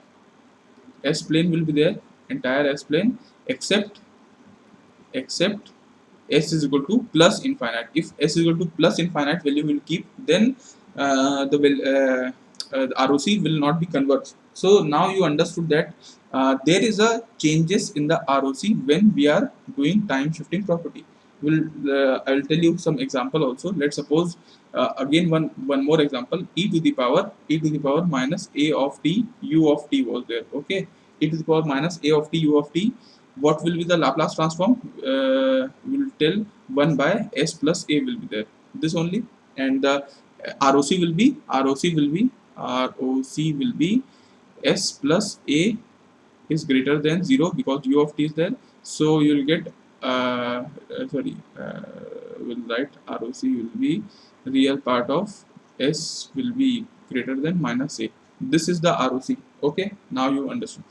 s plane will be there, entire s plane, except s is equal to plus infinite. If s is equal to plus infinite value will keep, then ROC will not be converged. So now you understood that there is a changes in the ROC when we are doing time shifting property. I will tell you some example also. Let's suppose again one more example. E to the power minus a of t u of t was there. Okay, e to the power minus a of t u of t. What will be the Laplace transform? Will tell 1 by s plus a will be there. This only, and the ROC will be s plus a is greater than 0 because u of t is there. So you will get will write ROC will be real part of s will be greater than minus a. This is the ROC. Okay, now you understood.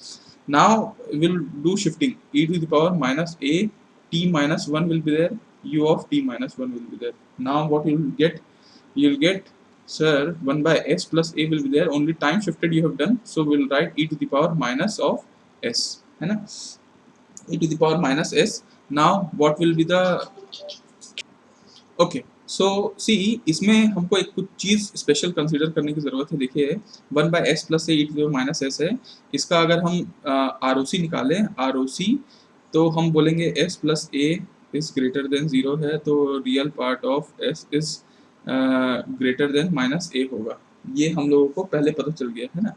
Now we'll do shifting. E to the power minus a t minus 1 will be there, u of t minus 1 will be there. Now what you will get? You'll get, sir, 1 by s plus a will be there. Only time shifted you have done, so we'll write e to the power minus of s, है ना, e to the power minus s. Now what will be the, okay, so see इसमें हमको एक कुछ चीज़ special consider करने की ज़रूरत है. देखिए 1 by s plus a e to minus s है. इसका अगर हम आर ओ सी निकालें, आर ओ सी, तो हम बोलेंगे S plus A is greater than 0 है, तो real part of S is greater than minus A होगा. ये हम लोगों को पहले पता चल गया है ना.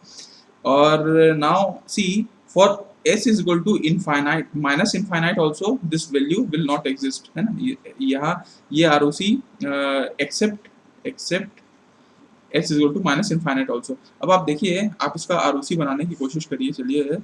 और now see for s is equal to infinite minus infinite also this value will not exist, है ना. यहाँ ये ROC except s is equal to minus infinite also. अब आप देखिए, आप इसका ROC बनाने की कोशिश करिए. चलिए,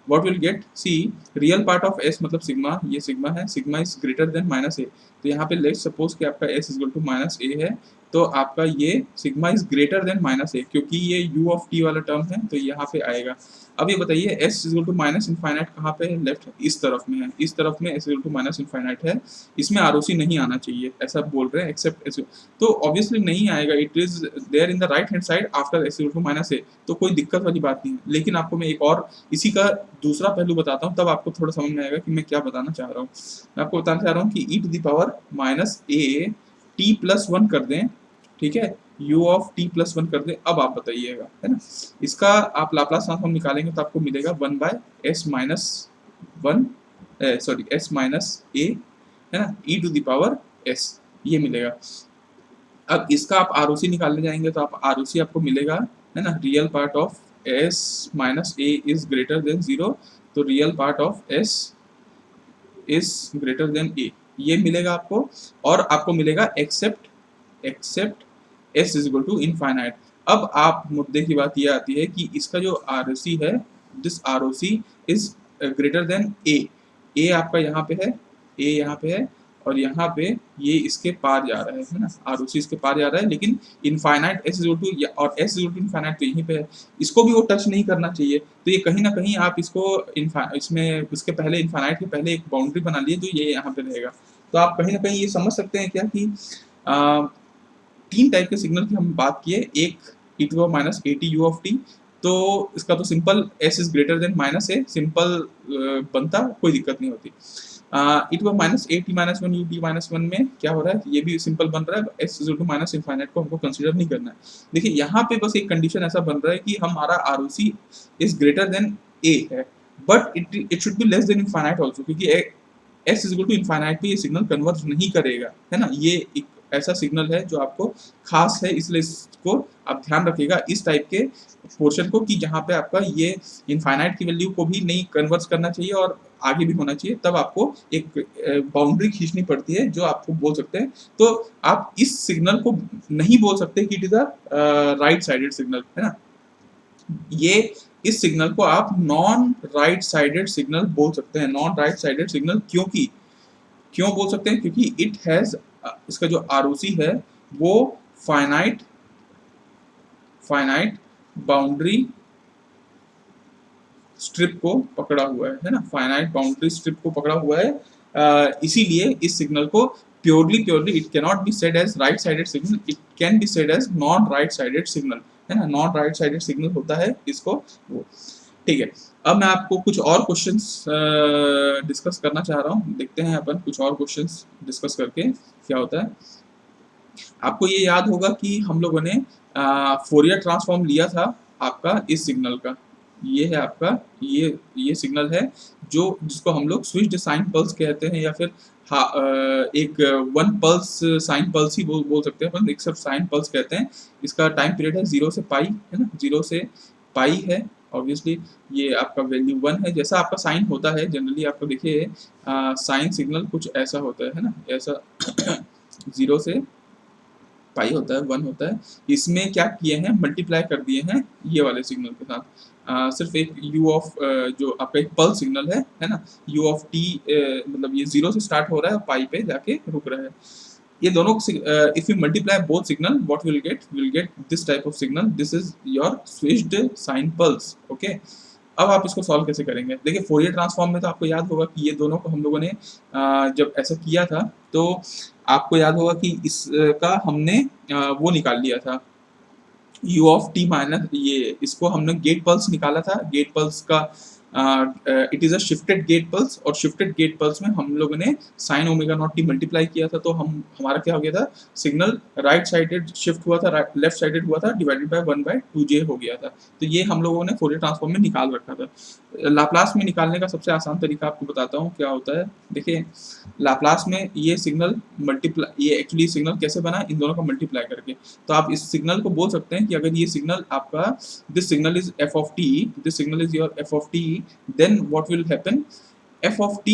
what will get, see real part of s मतलब सिग्मा, ये सिग्मा है, sigma is greater than minus a. तो यहाँ पे let's suppose कि आपका s is equal to minus a है, तो आपका ये sigma is greater than minus A, क्योंकि ये u ऑफ t वाला टर्म है, तो यहाँ पे आएगा. अब ये बताइए s is equal to minus infinite कहाँ पे है? लेफ्ट, इस तरफ में है. इस तरफ में s is equal to minus infinite है. इसमें ROC नहीं आना चाहिए, ऐसा बोल रहे हैं, एक्सेप्ट s. तो ऑब्वियसली नहीं आएगा. It is there in the right hand side after s is equal to minus A, तो कोई दिक्कत वाली बात नहीं है. लेकिन आपको मैं एक और इसी का दूसरा पहलू बताता हूँ, तब आपको थोड़ा समझ में आएगा कि मैं क्या बताना चाह रहा हूँ. मैं आपको बताना चाह रहा हूँ कि e to the power minus a t plus 1 कर दें, ठीक है, u ऑफ t प्लस 1 कर दे. अब आप बताइएगा, है ना, इसका आप लाप्लास ट्रांसफॉर्म निकालेंगे तो आपको मिलेगा 1 by s minus 1, sorry s minus a, है ना, e to the power s, ये मिलेगा. अब इसका आप ROC निकालने जाएंगे तो आप ROC आपको मिलेगा, है ना, real part of s minus a is greater than 0, तो real part of s is greater than a, ये मिलेगा आपको. और आपको मिलेगा except s is equal to infinite. अब आप मुद्दे की बात ये आती है कि इसका जो ROC है, this ROC is greater than a आपका यहाँ पे है, a यहाँ पे है, और यहाँ पे ये इसके पार जा रहा है ना, ROC इसके पार जा रहा है, लेकिन infinite s is equal to, और s is equal to infinite तो यहीं पे है. इसको भी वो टच नहीं करना चाहिए. तो ये कहीं ना कहीं आप इसको इसमें उसके पहले, इनफाइनाइट के पहले एक बाउंड्री बना लिए, जो ये यहाँ पे रहेगा. तो आप कहीं ना कहीं ये समझ सकते हैं क्या कि तीन टाइप के सिग्नल की हम बात किए. एक e to power minus a t u of t, तो इसका तो simple s is greater than minus a simple बनता, कोई दिक्कत नहीं होती. e to power minus a t minus 1 u t minus 1 में क्या हो रहा है, ये भी सिंपल बन रहा है. s is to minus infinite को हमको कंसीडर नहीं करना है. देखिए यहाँ पे बस एक कंडीशन ऐसा बन रहा है कि हमारा ROC is greater than a है, but it should be less than infinite also, क्योंकि s इज टू इनफाइनाइट पे ये सिग्नल कन्वर्ज नहीं करेगा, है ना. ये एक ऐसा सिग्नल है जो आपको खास है, इसलिए इसको आप ध्यान रखिएगा इस टाइप के पोर्शन को, कि जहाँ पे आपका ये इनफाइनाइट की वैल्यू को भी नहीं कन्वर्ट करना चाहिए और आगे भी होना चाहिए. तब आपको एक बाउंड्री खींचनी पड़ती है, जो आपको बोल सकते हैं. तो आप इस सिग्नल को नहीं बोल सकते कि it is a right sided signal, है ना. ये इस सिग्नल को आप नॉन राइट साइडेड सिग्नल बोल सकते हैं. नॉन राइट साइडेड सिग्नल क्यों बोल सकते हैं? क्योंकि इट हैज, इसका जो ROC है वो फाइनाइट बाउंड्री स्ट्रिप को पकड़ा हुआ है ना, फाइनाइट बाउंड्री स्ट्रिप को पकड़ा हुआ है. इसीलिए इस सिग्नल को purely it cannot be said as right sided signal, it can be said as non right sided signal, है ना, नॉन राइट साइडेड सिग्नल होता है इसको वो। ठीक है, अब मैं आपको कुछ और क्वेश्चंस डिस्कस करना चाह रहा हूँ, देखते हैं अपन कुछ और क्वेश्चंस डिस्कस करके क्या होता है। आपको ये याद होगा कि हम लोगों ने फोरियर ट्रांसफॉर्म लिया था आपका इस सिग्नल का, ये है आपका ये सिग्नल है जो जिसको हम लोग स्विच्ड साइन पल्स कहते हैं, या फिर एक वन पल्स साइन पल्स ही बोल सकते हैं अपन, एक सिर्फ साइन पल्स कहते हैं। इसका टाइम पीरियड है 0 से पाई, है ना, 0 से पाई है ऑब्वियसली। ये आपका वैल्यू 1 है, जैसा आपका साइन होता है जनरली आपको देखिए साइन सिग्नल कुछ ऐसा होता है ना, ऐसा 0 से पाई होता है, 1 होता है। इसमें क्या किए हैं, मल्टीप्लाई कर दिए हैं ये वाले सिग्नल के साथ। सिर्फ एक u ऑफ जो आपका एक पल्स सिग्नल है ना, u ऑफ t मतलब ये 0 से स्टार्ट हो रहा है और पाई पे जाके रुक रहा है। ये दोनों if you multiply both signal what will get this type of signal, this is your switched sine pulse. Okay, अब आप इसको सॉल्व कैसे करेंगे, देखिए फोरियर ट्रांसफॉर्म में तो आपको याद होगा कि ये दोनों को हम लोगों ने जब ऐसा किया था तो आपको याद होगा कि इसका हमने वो निकाल लिया था u ऑफ t माइनस, ये इसको हमने गेट पल्स निकाला था, गेट पल्स का it is a shifted gate pulse, और शिफ्टेड गेट पल्स में हम लोगों ने sine omega naught t multiply किया था, तो हम हमारा क्या हो गया था, सिग्नल राइट साइडेड शिफ्ट हुआ था, लेफ्ट साइडेड हुआ था, डिवाइडेड बाय 1/2j हो गया था। तो ये हम लोगों ने फोरियर ट्रांसफॉर्म में निकाल रखा था। लाप्लास में निकालने का सबसे आसान तरीका आपको बताता हूँ क्या होता है। देखिए लाप्लास में ये सिग्नल मल्टीप्लाई, ये एक्चुअली सिग्नल कैसे बना, इन दोनों का मल्टीप्लाई करके। तो आप इस सिग्नल को बोल सकते हैं कि अगर ये सिग्नल आपका this signal is f of t, this signal is your f of t, then what will happen, f of t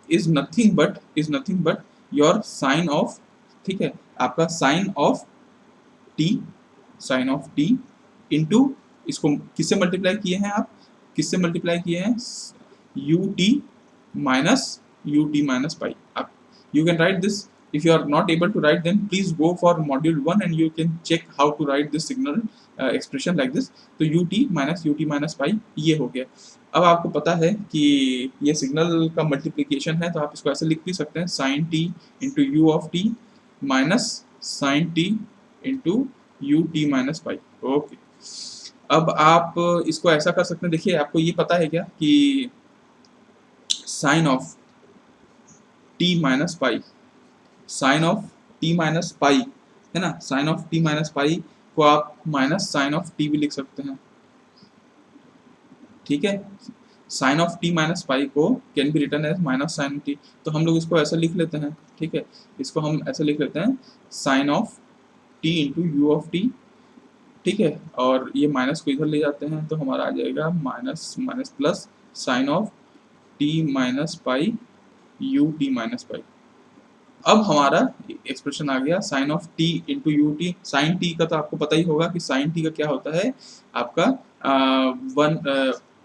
is nothing but your sin of, ठीक है, आपका sin of t into, इसको किससे multiply किए हैं आप, किससे multiply किए हैं, ut minus pi। आप you can write this, if you are not able to write then please go for module 1 and you can check how to write this signal expression like this। तो ut minus pi ये हो गया। अब आपको पता है कि ये सिग्नल का मल्टीप्लिकेशन है, तो आप इसको ऐसे लिख भी सकते हैं, sin t into u of t minus sin t into ut minus pi। Okay, अब आप इसको ऐसा कर सकते हैं, देखिए आपको ये पता है क्या कि sine of t minus pi, sine of t minus pi, है ना, sine of t minus pi को आप माइनस साइन ऑफ t भी लिख सकते हैं, ठीक है। Sine of t minus pi को can be written as minus sine t, तो हम लोग इसको ऐसा लिख लेते हैं, ठीक है, इसको हम ऐसे लिख लेते हैं sine of t into u of t, ठीक है, और ये माइनस को इधर ले जाते हैं तो हमारा आ जाएगा minus minus plus sine of t minus pi u t minus pi. अब हमारा एक्सप्रेशन आ गया sine of t into u t. Sine t का तो आपको पता ही होगा कि साइन t का क्या होता है, आपका 1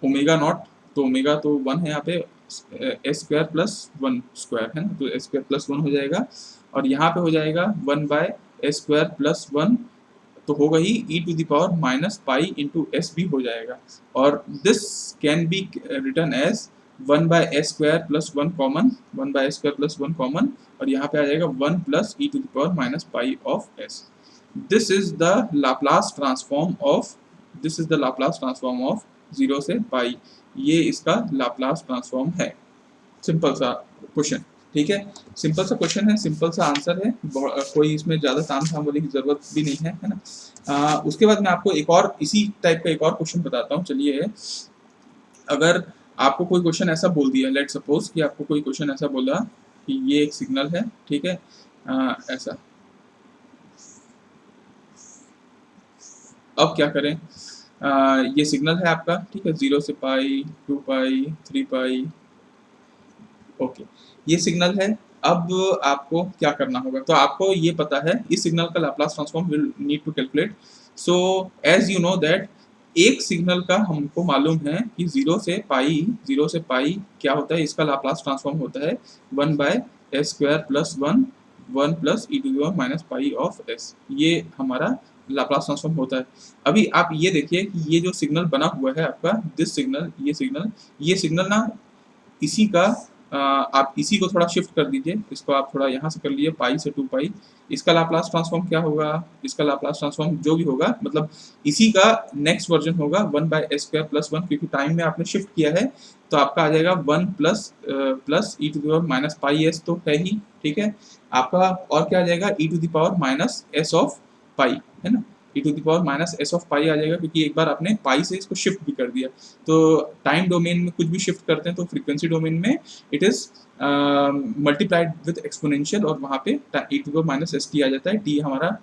ओमेगा नॉट, तो ओमेगा तो 1 है यहाँ पे, s स्क्वायर प्लस 1 स्क्वायर है ना, तो s स्क्वायर प्लस 1 हो जाएगा, और यहाँ पे हो जाएगा 1/s स्क्वायर प्लस 1, तो होगा ही e to the power minus pi into s भी हो जाएगा, और this can be written as 1/s square plus 1 common, 1/s square plus 1 common, और यहाँ पे आ जाएगा 1 plus e to the power minus pi of s। This is the Laplace transform of, this is the Laplace transform of 0 से पाई, ये इसका Laplace transform है। सिंपल सा क्वेश्चन, ठीक है, सिंपल सा क्वेश्चन है, सिंपल सा आंसर है, कोई इसमें ज़्यादा ताम झाम वाली की ज़रूरत भी नहीं है ना। उसके बाद मैं आपको एक और इसी टाइप का एक और क्वेश्चन बताता हूँ। चलिए, अगर आपको कोई क्वेश्चन ऐसा बोल दिया, लेट सपोज कि आपको कोई क्वेश्चन ऐसा बोला कि ये एक सिग्नल है, ठीक है, ऐसा, अब क्या करें, ये सिग्नल है आपका, ठीक है, 0 से पाई, 2 पाई, 3 पाई, ओके, ये सिग्नल है। अब आपको क्या करना होगा, तो आपको ये पता है इस सिग्नल का Laplace transform will need to calculate. So as you know that एक सिग्नल का हमको मालूम है कि 0 से पाई क्या होता है, इसका लाप्लास ट्रांसफॉर्म होता है 1/s square plus 1 plus e to the power minus pi of s, ये हमारा लाप्लास ट्रांसफॉर्म होता है। अभी आप ये देखिए कि ये जो सिग्नल बना हुआ है आपका, दिस सिग्नल, ये सिग्नल ना इसी का आप इसी को थोड़ा शिफ्ट कर दीजिए, इसको आप थोड़ा यहाँ से कर लीजिए पाई से 2 पाई। इसका लाप्लास ट्रांसफॉर्म क्या होगा, इसका लाप्लास ट्रांसफॉर्म जो भी होगा मतलब इसी का नेक्स्ट वर्जन होगा 1/s² + 1, क्योंकि टाइम में आपने शिफ्ट किया है तो आपका आ जाएगा 1 plus e to the power minus pi s तो है ही, ठीक है। आपका और क्या आ जाएगा, e to the power minus s of pi, है ना, e to the power minus s of pi आ जाएगा, क्योंकि एक बार आपने पाई से इसको शिफ्ट भी कर दिया। तो टाइम डोमेन में कुछ भी शिफ्ट करते हैं तो फ्रीक्वेंसी डोमेन में it is multiplied with exponential, और वहाँ पे e to the power minus s t आ जाता है, टी हमारा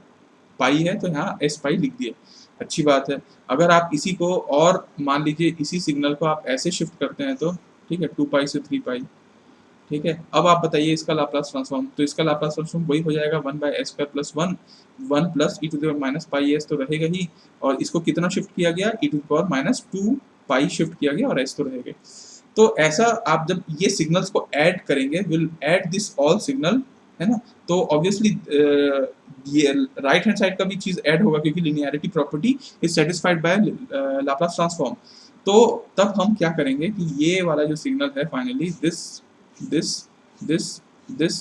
पाई है तो यहाँ एस पाई लिख दिए, अच्छी बात है। अगर आप इसी को और मान लीजिए इसी सिग्नल को आप ऐसे शिफ्ट करते हैं तो ठीक है, 2 पाई से 3 पाई, ठीक है। अब आप बताइए इसका लाप्लास ट्रांसफॉर्म, तो इसका लाप्लास ट्रांसफॉर्म वही हो जाएगा 1/s² + 1, 1 plus e to the power minus pi s तो रहेगा ही, और इसको कितना शिफ्ट किया गया, e to the power minus 2 pi shift किया गया, और एस तो रहेगा। तो ऐसा आप जब ये सिग्नल्स को ऐड करेंगे, will add this all signal, है ना, तो ऑब्वियसली ये राइट हैंड साइड का भी चीज ऐड होगा, क्योंकि linearity property is satisfied by Laplace transform. तो तब हम क्या करेंगे कि ये वाला जो सिग्नल है finally this this this this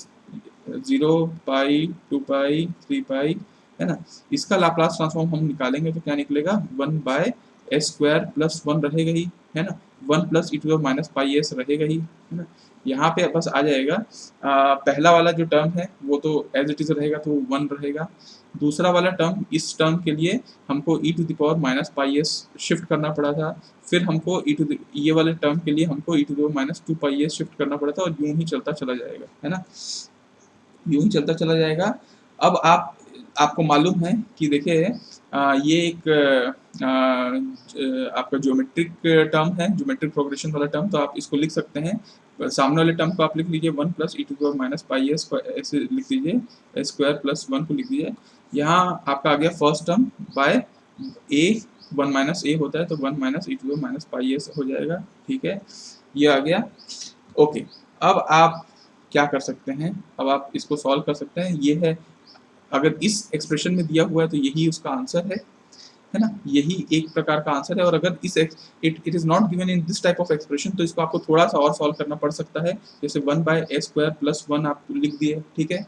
0 पाई 2 पाई 3 पाई, है ना, इसका लाप्लास ट्रांसफॉर्म हम निकालेंगे तो क्या निकलेगा, 1/s² + 1 रहेगा ही, है ना, 1 plus e to the minus pi s रहेगा ही, है ना। यहाँ पे बस आ जाएगा पहला वाला जो टर्म है वो तो एज इट इज रहेगा तो 1 रहेगा। दूसरा वाला टर्म, इस टर्म के लिए हमको e to the power minus pi s shift करना पड़ा था, फिर हमको ये वाले टर्म के लिए हमको e to the power minus 2 pi s shift करना पड़ा था, और यूं ही चलता चला जाएगा, है ना, यूं ही चलता चला जाएगा। अब आपको मालूम है कि देखिए ये एक आपका ज्योमेट्रिक टर्म है, ज्योमेट्रिक प्रोग्रेशन वाला टर्म, तो आप इसको लिख सकते हैं। सामने वाले टर्म को आप लिख लीजिए 1 plus e to the power minus pi s, ऐसे लिख दीजिए, s² + 1 को लिख दीजिए। यहाँ आपका आ गया first term by A, 1 minus A होता है तो 1 minus e to the power minus pi s हो जाएगा, ठीक है, ये आ गया। ओके, अब आप क्या कर सकते हैं, अब आप इसको सॉल्व कर सकते हैं। ये है, अगर इस एक्सप्रेशन में दिया हुआ है तो यही उसका आंसर है ना, यही एक प्रकार का आंसर है। और अगर इस it is not given in this type of expression तो इसको आपको थोड़ा सा और सॉल्व करना पड़ सकता है, जैसे 1/s² + 1 आप लिख दिए, ठीक है।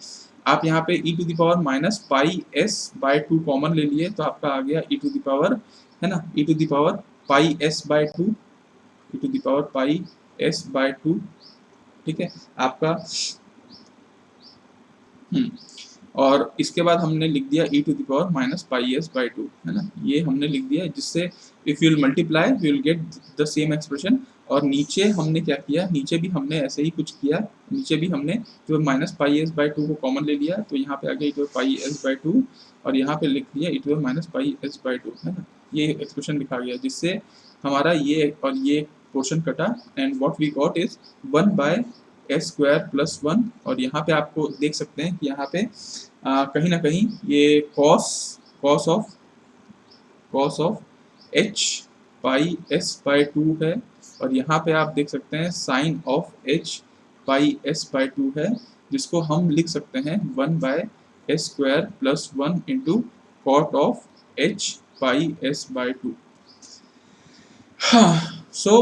आप यहाँ पे e to the power minus pi s by 2 common ले लिए तो आपका आ गया ई टू द पावर, है ना, e to the power pi s by 2, e to the power pi s by 2, ठीक है आपका। और इसके बाद हमने लिख दिया e to the power minus pi s by 2, है ना, ये हमने लिख दिया, जिससे if you will multiply you will get the same expression. और नीचे हमने क्या किया, नीचे भी हमने ऐसे ही कुछ किया, नीचे भी हमने जो माइनस पाई एस बाय 2 को कॉमन ले लिया तो यहाँ पे आ गया e to pi s by 2, और यहाँ पे लिख दिया e to minus pi s by 2, है ना, ये एक्सप्रेशन लिखा गया, जिससे हमारा ये और ये पोर्शन कटा, and what we got is 1/s² + 1। और यहाँ पे आपको देख सकते हैं कि यहाँ पे कहीं ना कहीं ये cos of h pi s by 2 है, और यहाँ पे आप देख सकते हैं sine of h pi s by 2 है, जिसको हम लिख सकते हैं 1/s² + 1 into cot of h pi s by 2। So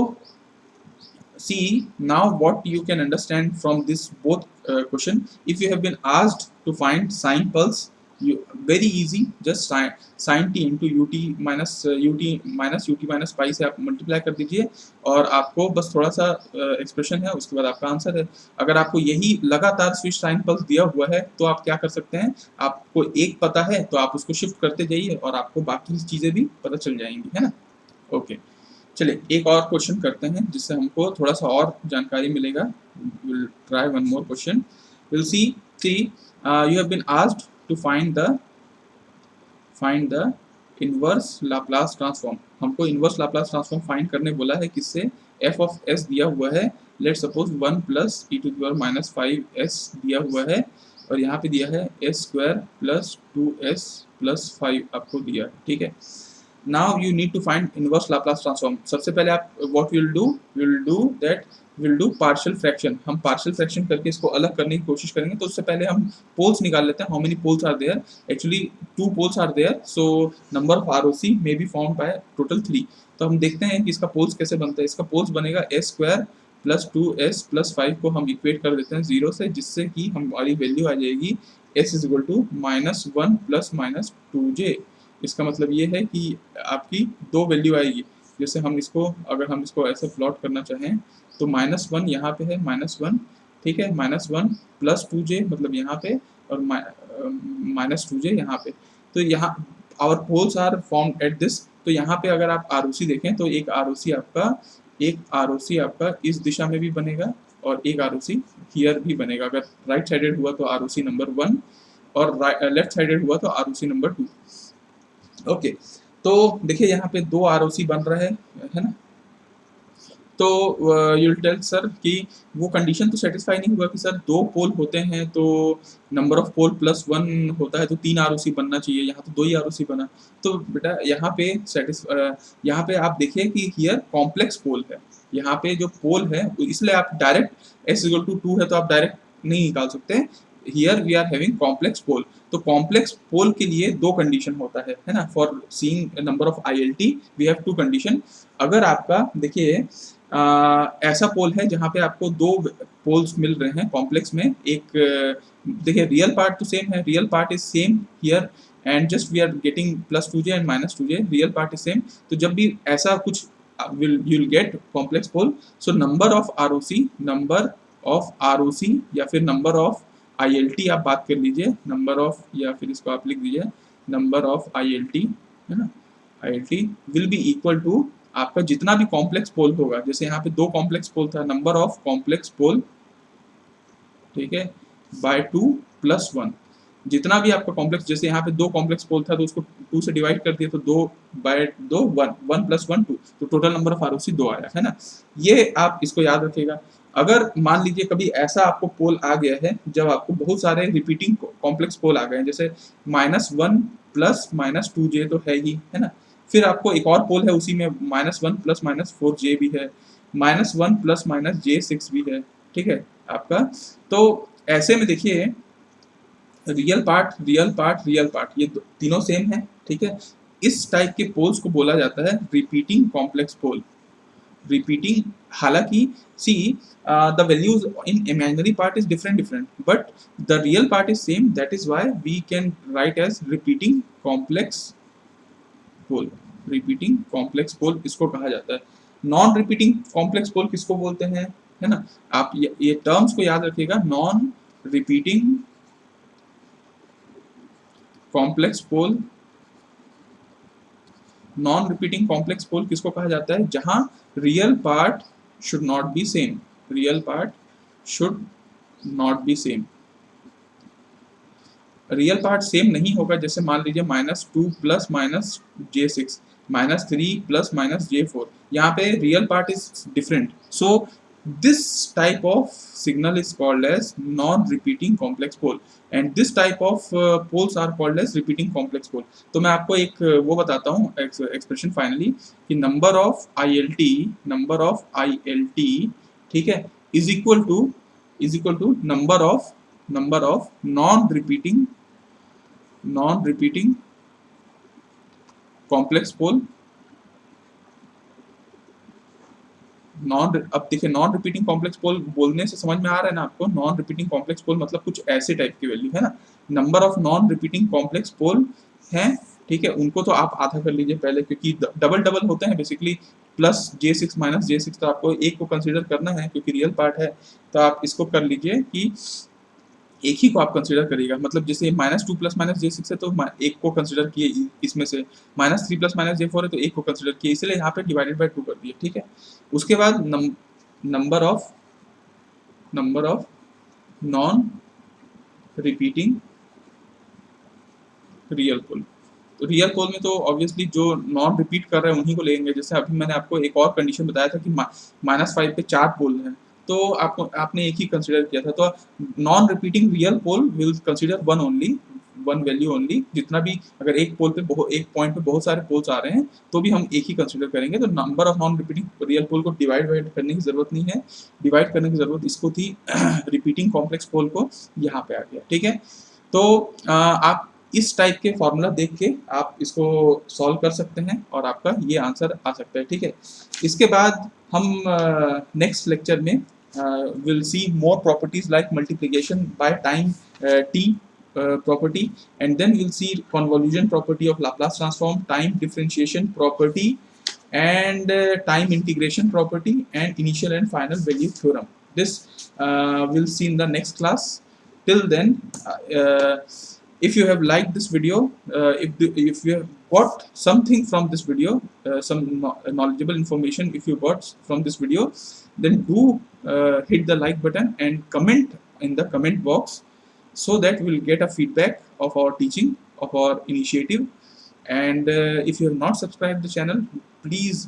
see now what you can understand from this both question. If you have been asked to find sine pulse, you very easy, just sin t into ut minus ut minus pi से आप multiply कर दीजिए, और आपको बस थोड़ा सा expression है, उसके बाद आपका आंसर है। अगर आपको यही लगातार स्विच साइन पल्स दिया हुआ है तो आप क्या कर सकते हैं, आपको एक पता है तो आप उसको शिफ्ट करते जाइए और आपको बाकी चीज़ें भी पता चल जाएंगी, है ना। ओके, चलिए एक और क्वेश्चन करते हैं जिससे हमको थोड़ा सा और जानकारी मिलेगा। Will try one more question, will see you have been asked to find the inverse Laplace transform. हमको इनवर्स लाप्लास ट्रांसफॉर्म फाइंड करने बोला है, किससे, f ऑफ s दिया हुआ है, let suppose 1 plus e to the power minus 5s दिया हुआ है, और यहाँ पे दिया है s² + 2s + 5 आपको दिया है, ठीक है। Now you need to find inverse Laplace transform. सबसे पहले आप what we will do partial fraction। हम partial fraction करके इसको अलग करने की कोशिश करेंगे, तो उससे पहले हम poles निकाल लेते हैं। How many poles are there? Actually 2 poles are there, so number of ROC may be found by total 3। तो हम देखते हैं कि इसका poles कैसे बनता है। इसका poles बनेगा s² प्लस 2s प्लस 5 को हम इक्वेट कर देते हैं 0 से, जिससे कि हमारी वैल्यू आ जाएगी s is equal to -1 plus -2j। इसका मतलब ये है कि आपकी दो वैल्यू आएगी। जैसे हम इसको, अगर हम इसको ऐसे प्लॉट करना चाहें तो -1 यहाँ पे है, -1, ठीक है, -1 प्लस 2j मतलब यहाँ पे, और -2j यहाँ पे। तो यहाँ our poles are formed at this. तो यहाँ पे अगर आप आरओसी देखें तो एक आरओसी आपका इस दिशा में भी बनेगा और एक आरओसी हियर भी बनेगा। अगर राइट साइडेड हुआ तो आरओसी नंबर 1 और लेफ्ट साइडेड हुआ तो आरओसी नंबर 2। ओके, तो देखिए यहाँ पे दो आरओसी बन रहा है ना। तो यूल टेल सर कि वो कंडीशन तो सेटिस्फाई नहीं हुआ कि सर दो पोल होते हैं तो नंबर ऑफ पोल +1 होता है तो 3 आरओसी बनना चाहिए, यहाँ तो 2 ही आरओसी बना। तो बेटा यहाँ पे आप देखिए कि हियर कॉम्प्लेक्स पोल है, यहाँ पे जो पोल है इसलिए आप डायरेक्ट s इक्वल टू 2 है तो आप डायरेक्ट नहीं निकाल सकते। Here we are having complex pole. तो कॉम्प्लेक्स पोल के लिए दो कंडीशन होता है ना। For seeing number of ILT we have to condition. अगर आपका देखिए ऐसा पोल है जहाँ पे आपको दो पोल्स मिल रहे हैं कॉम्प्लेक्स में, एक देखिए रियल पार्ट तो सेम है, real part is same here and just we are getting +2j and -2j, real part is same. तो जब भी ऐसा कुछ you'll get complex pole, so number of ROC या फिर number of ILT आप बात कर लीजिए, number of, या फिर इसको आप लिख दीजिए number of ILT, है ना, ILT will be equal to आपका जितना भी कॉम्प्लेक्स पोल होगा। जैसे यहाँ पे दो कॉम्प्लेक्स पोल था, नंबर ऑफ कॉम्प्लेक्स पोल, ठीक है, बाय 2 + 1। जितना भी आपका कॉम्प्लेक्स, जैसे यहाँ पे दो कॉम्प्लेक्स पोल था तो उसको 2 से डिवाइड कर दिया तो 2 बाय 2 1, 1 + 1 2, तो टोटल नंबर ऑफ आरओसी 2 आया, है ना। ये आप इसको याद रखिएगा। अगर मान लीजिए कभी ऐसा आपको पोल आ गया है जब आपको बहुत सारे रिपीटिंग कॉम्प्लेक्स पोल आ गए हैं, जैसे -1 प्लस -2j तो है ही, है ना। फिर आपको एक और पोल है उसी में -1 प्लस -4j भी है, -1 प्लस -j6 भी है, ठीक है आपका। तो ऐसे में देखिए real part real part real part ये तीनों सेम है, ठीक है। इस टाइप के पोल्स को बोला जाता है रिपीटिंग कॉम्प्लेक्स पोल। रिपीटिंग, हालांकि सी the values in imaginary part is different but the real part is same, that is why we can write as repeating complex pole। repeating complex pole इसको कहा जाता है। नॉन रिपीटिंग कॉम्प्लेक्स पोल किसको बोलते हैं, है ना। आप ये टर्म्स को याद रखिएगा, non repeating complex pole. Non repeating complex pole किसको कहा जाता है, जहां real part should not be same, real part should not be same. Real part same नहीं होगा, जैसे मान लीजिए -2 प्लस -j6, -3 प्लस -j4, यहाँ पे real part is different. So this type of signal is called as non-repeating complex pole and this type of poles are called as repeating complex pole। तो मैं आपको एक वो बताता हूँ एक्सप्रेशन फाइनली कि नंबर ऑफ ILT, ठीक है, is equal to number of non repeating complex pole. अब देखिए नॉन रिपीटिंग कॉम्प्लेक्स पोल बोलने से समझ में आ रहा है ना आपको, नॉन रिपीटिंग कॉम्प्लेक्स पोल मतलब कुछ ऐसे टाइप की वैल्यू, है ना। Number of non repeating complex pole हैं, ठीक है, उनको तो आप आधा कर लीजिए पहले, क्योंकि डबल होते हैं बेसिकली, +j6 -j6, तो आपको एक को कंसीडर करना है क्योंकि रियल पार्ट है। तो आप इसको कर लीजिए कि एक ही को आप कंसीडर करिएगा, मतलब जैसे -2 प्लस -j6 है तो एक को कंसीडर किए इसमें से, -3 प्लस -j4 है तो एक को कंसीडर किए, इसलिए यहाँ पे डिवाइडेड बाय 2 कर दिए, ठीक है। उसके बाद number of non repeating real pole. तो रियल पोल में तो ऑब्वियसली जो नॉन रिपीट कर रहे हैं उन्हीं को लेंगे। जैसे अभी मैंने आपको एक और कंडीशन बताया था कि -5 पे 4 पोल हैं, तो आपने एक ही कंसीडर किया था। तो non repeating real pole will consider one value only. जितना भी अगर एक पोल पे एक पॉइंट पे बहुत सारे पोल्स आ रहे हैं तो भी हम एक ही कंसीडर करेंगे। तो number of non repeating real pole को डिवाइड करने की जरूरत नहीं है, डिवाइड करने की जरूरत इसको थी रिपीटिंग कॉम्प्लेक्स पोल को, यहाँ पे आ गया, ठीक है। तो आप इस टाइप के फॉर्मूला देख के आप इसको सॉल्व कर सकते हैं और आपका ये आंसर आ सकता है, ठीक है। इसके बाद हम नेक्स्ट लेक्चर में will see more properties like multiplication by time t property, and then we'll see convolution property of Laplace transform, time differentiation property, and time integration property, and initial and final value theorem. This we'll see in the next class. Till then, if you have liked this video, if you have got something from this video, some knowledgeable information if you got from this video, then do hit the like button and comment in the comment box, so that we'll get a feedback of our teaching, of our initiative. And if you have not subscribed the channel, please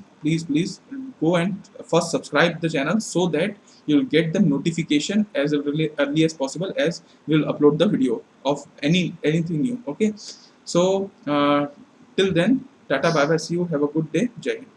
go and first subscribe the channel, so that you'll get the notification as early as possible as we'll upload the video of anything new. Okay, so till then, tata, bye bye, see you, have a good day, Jai Hind.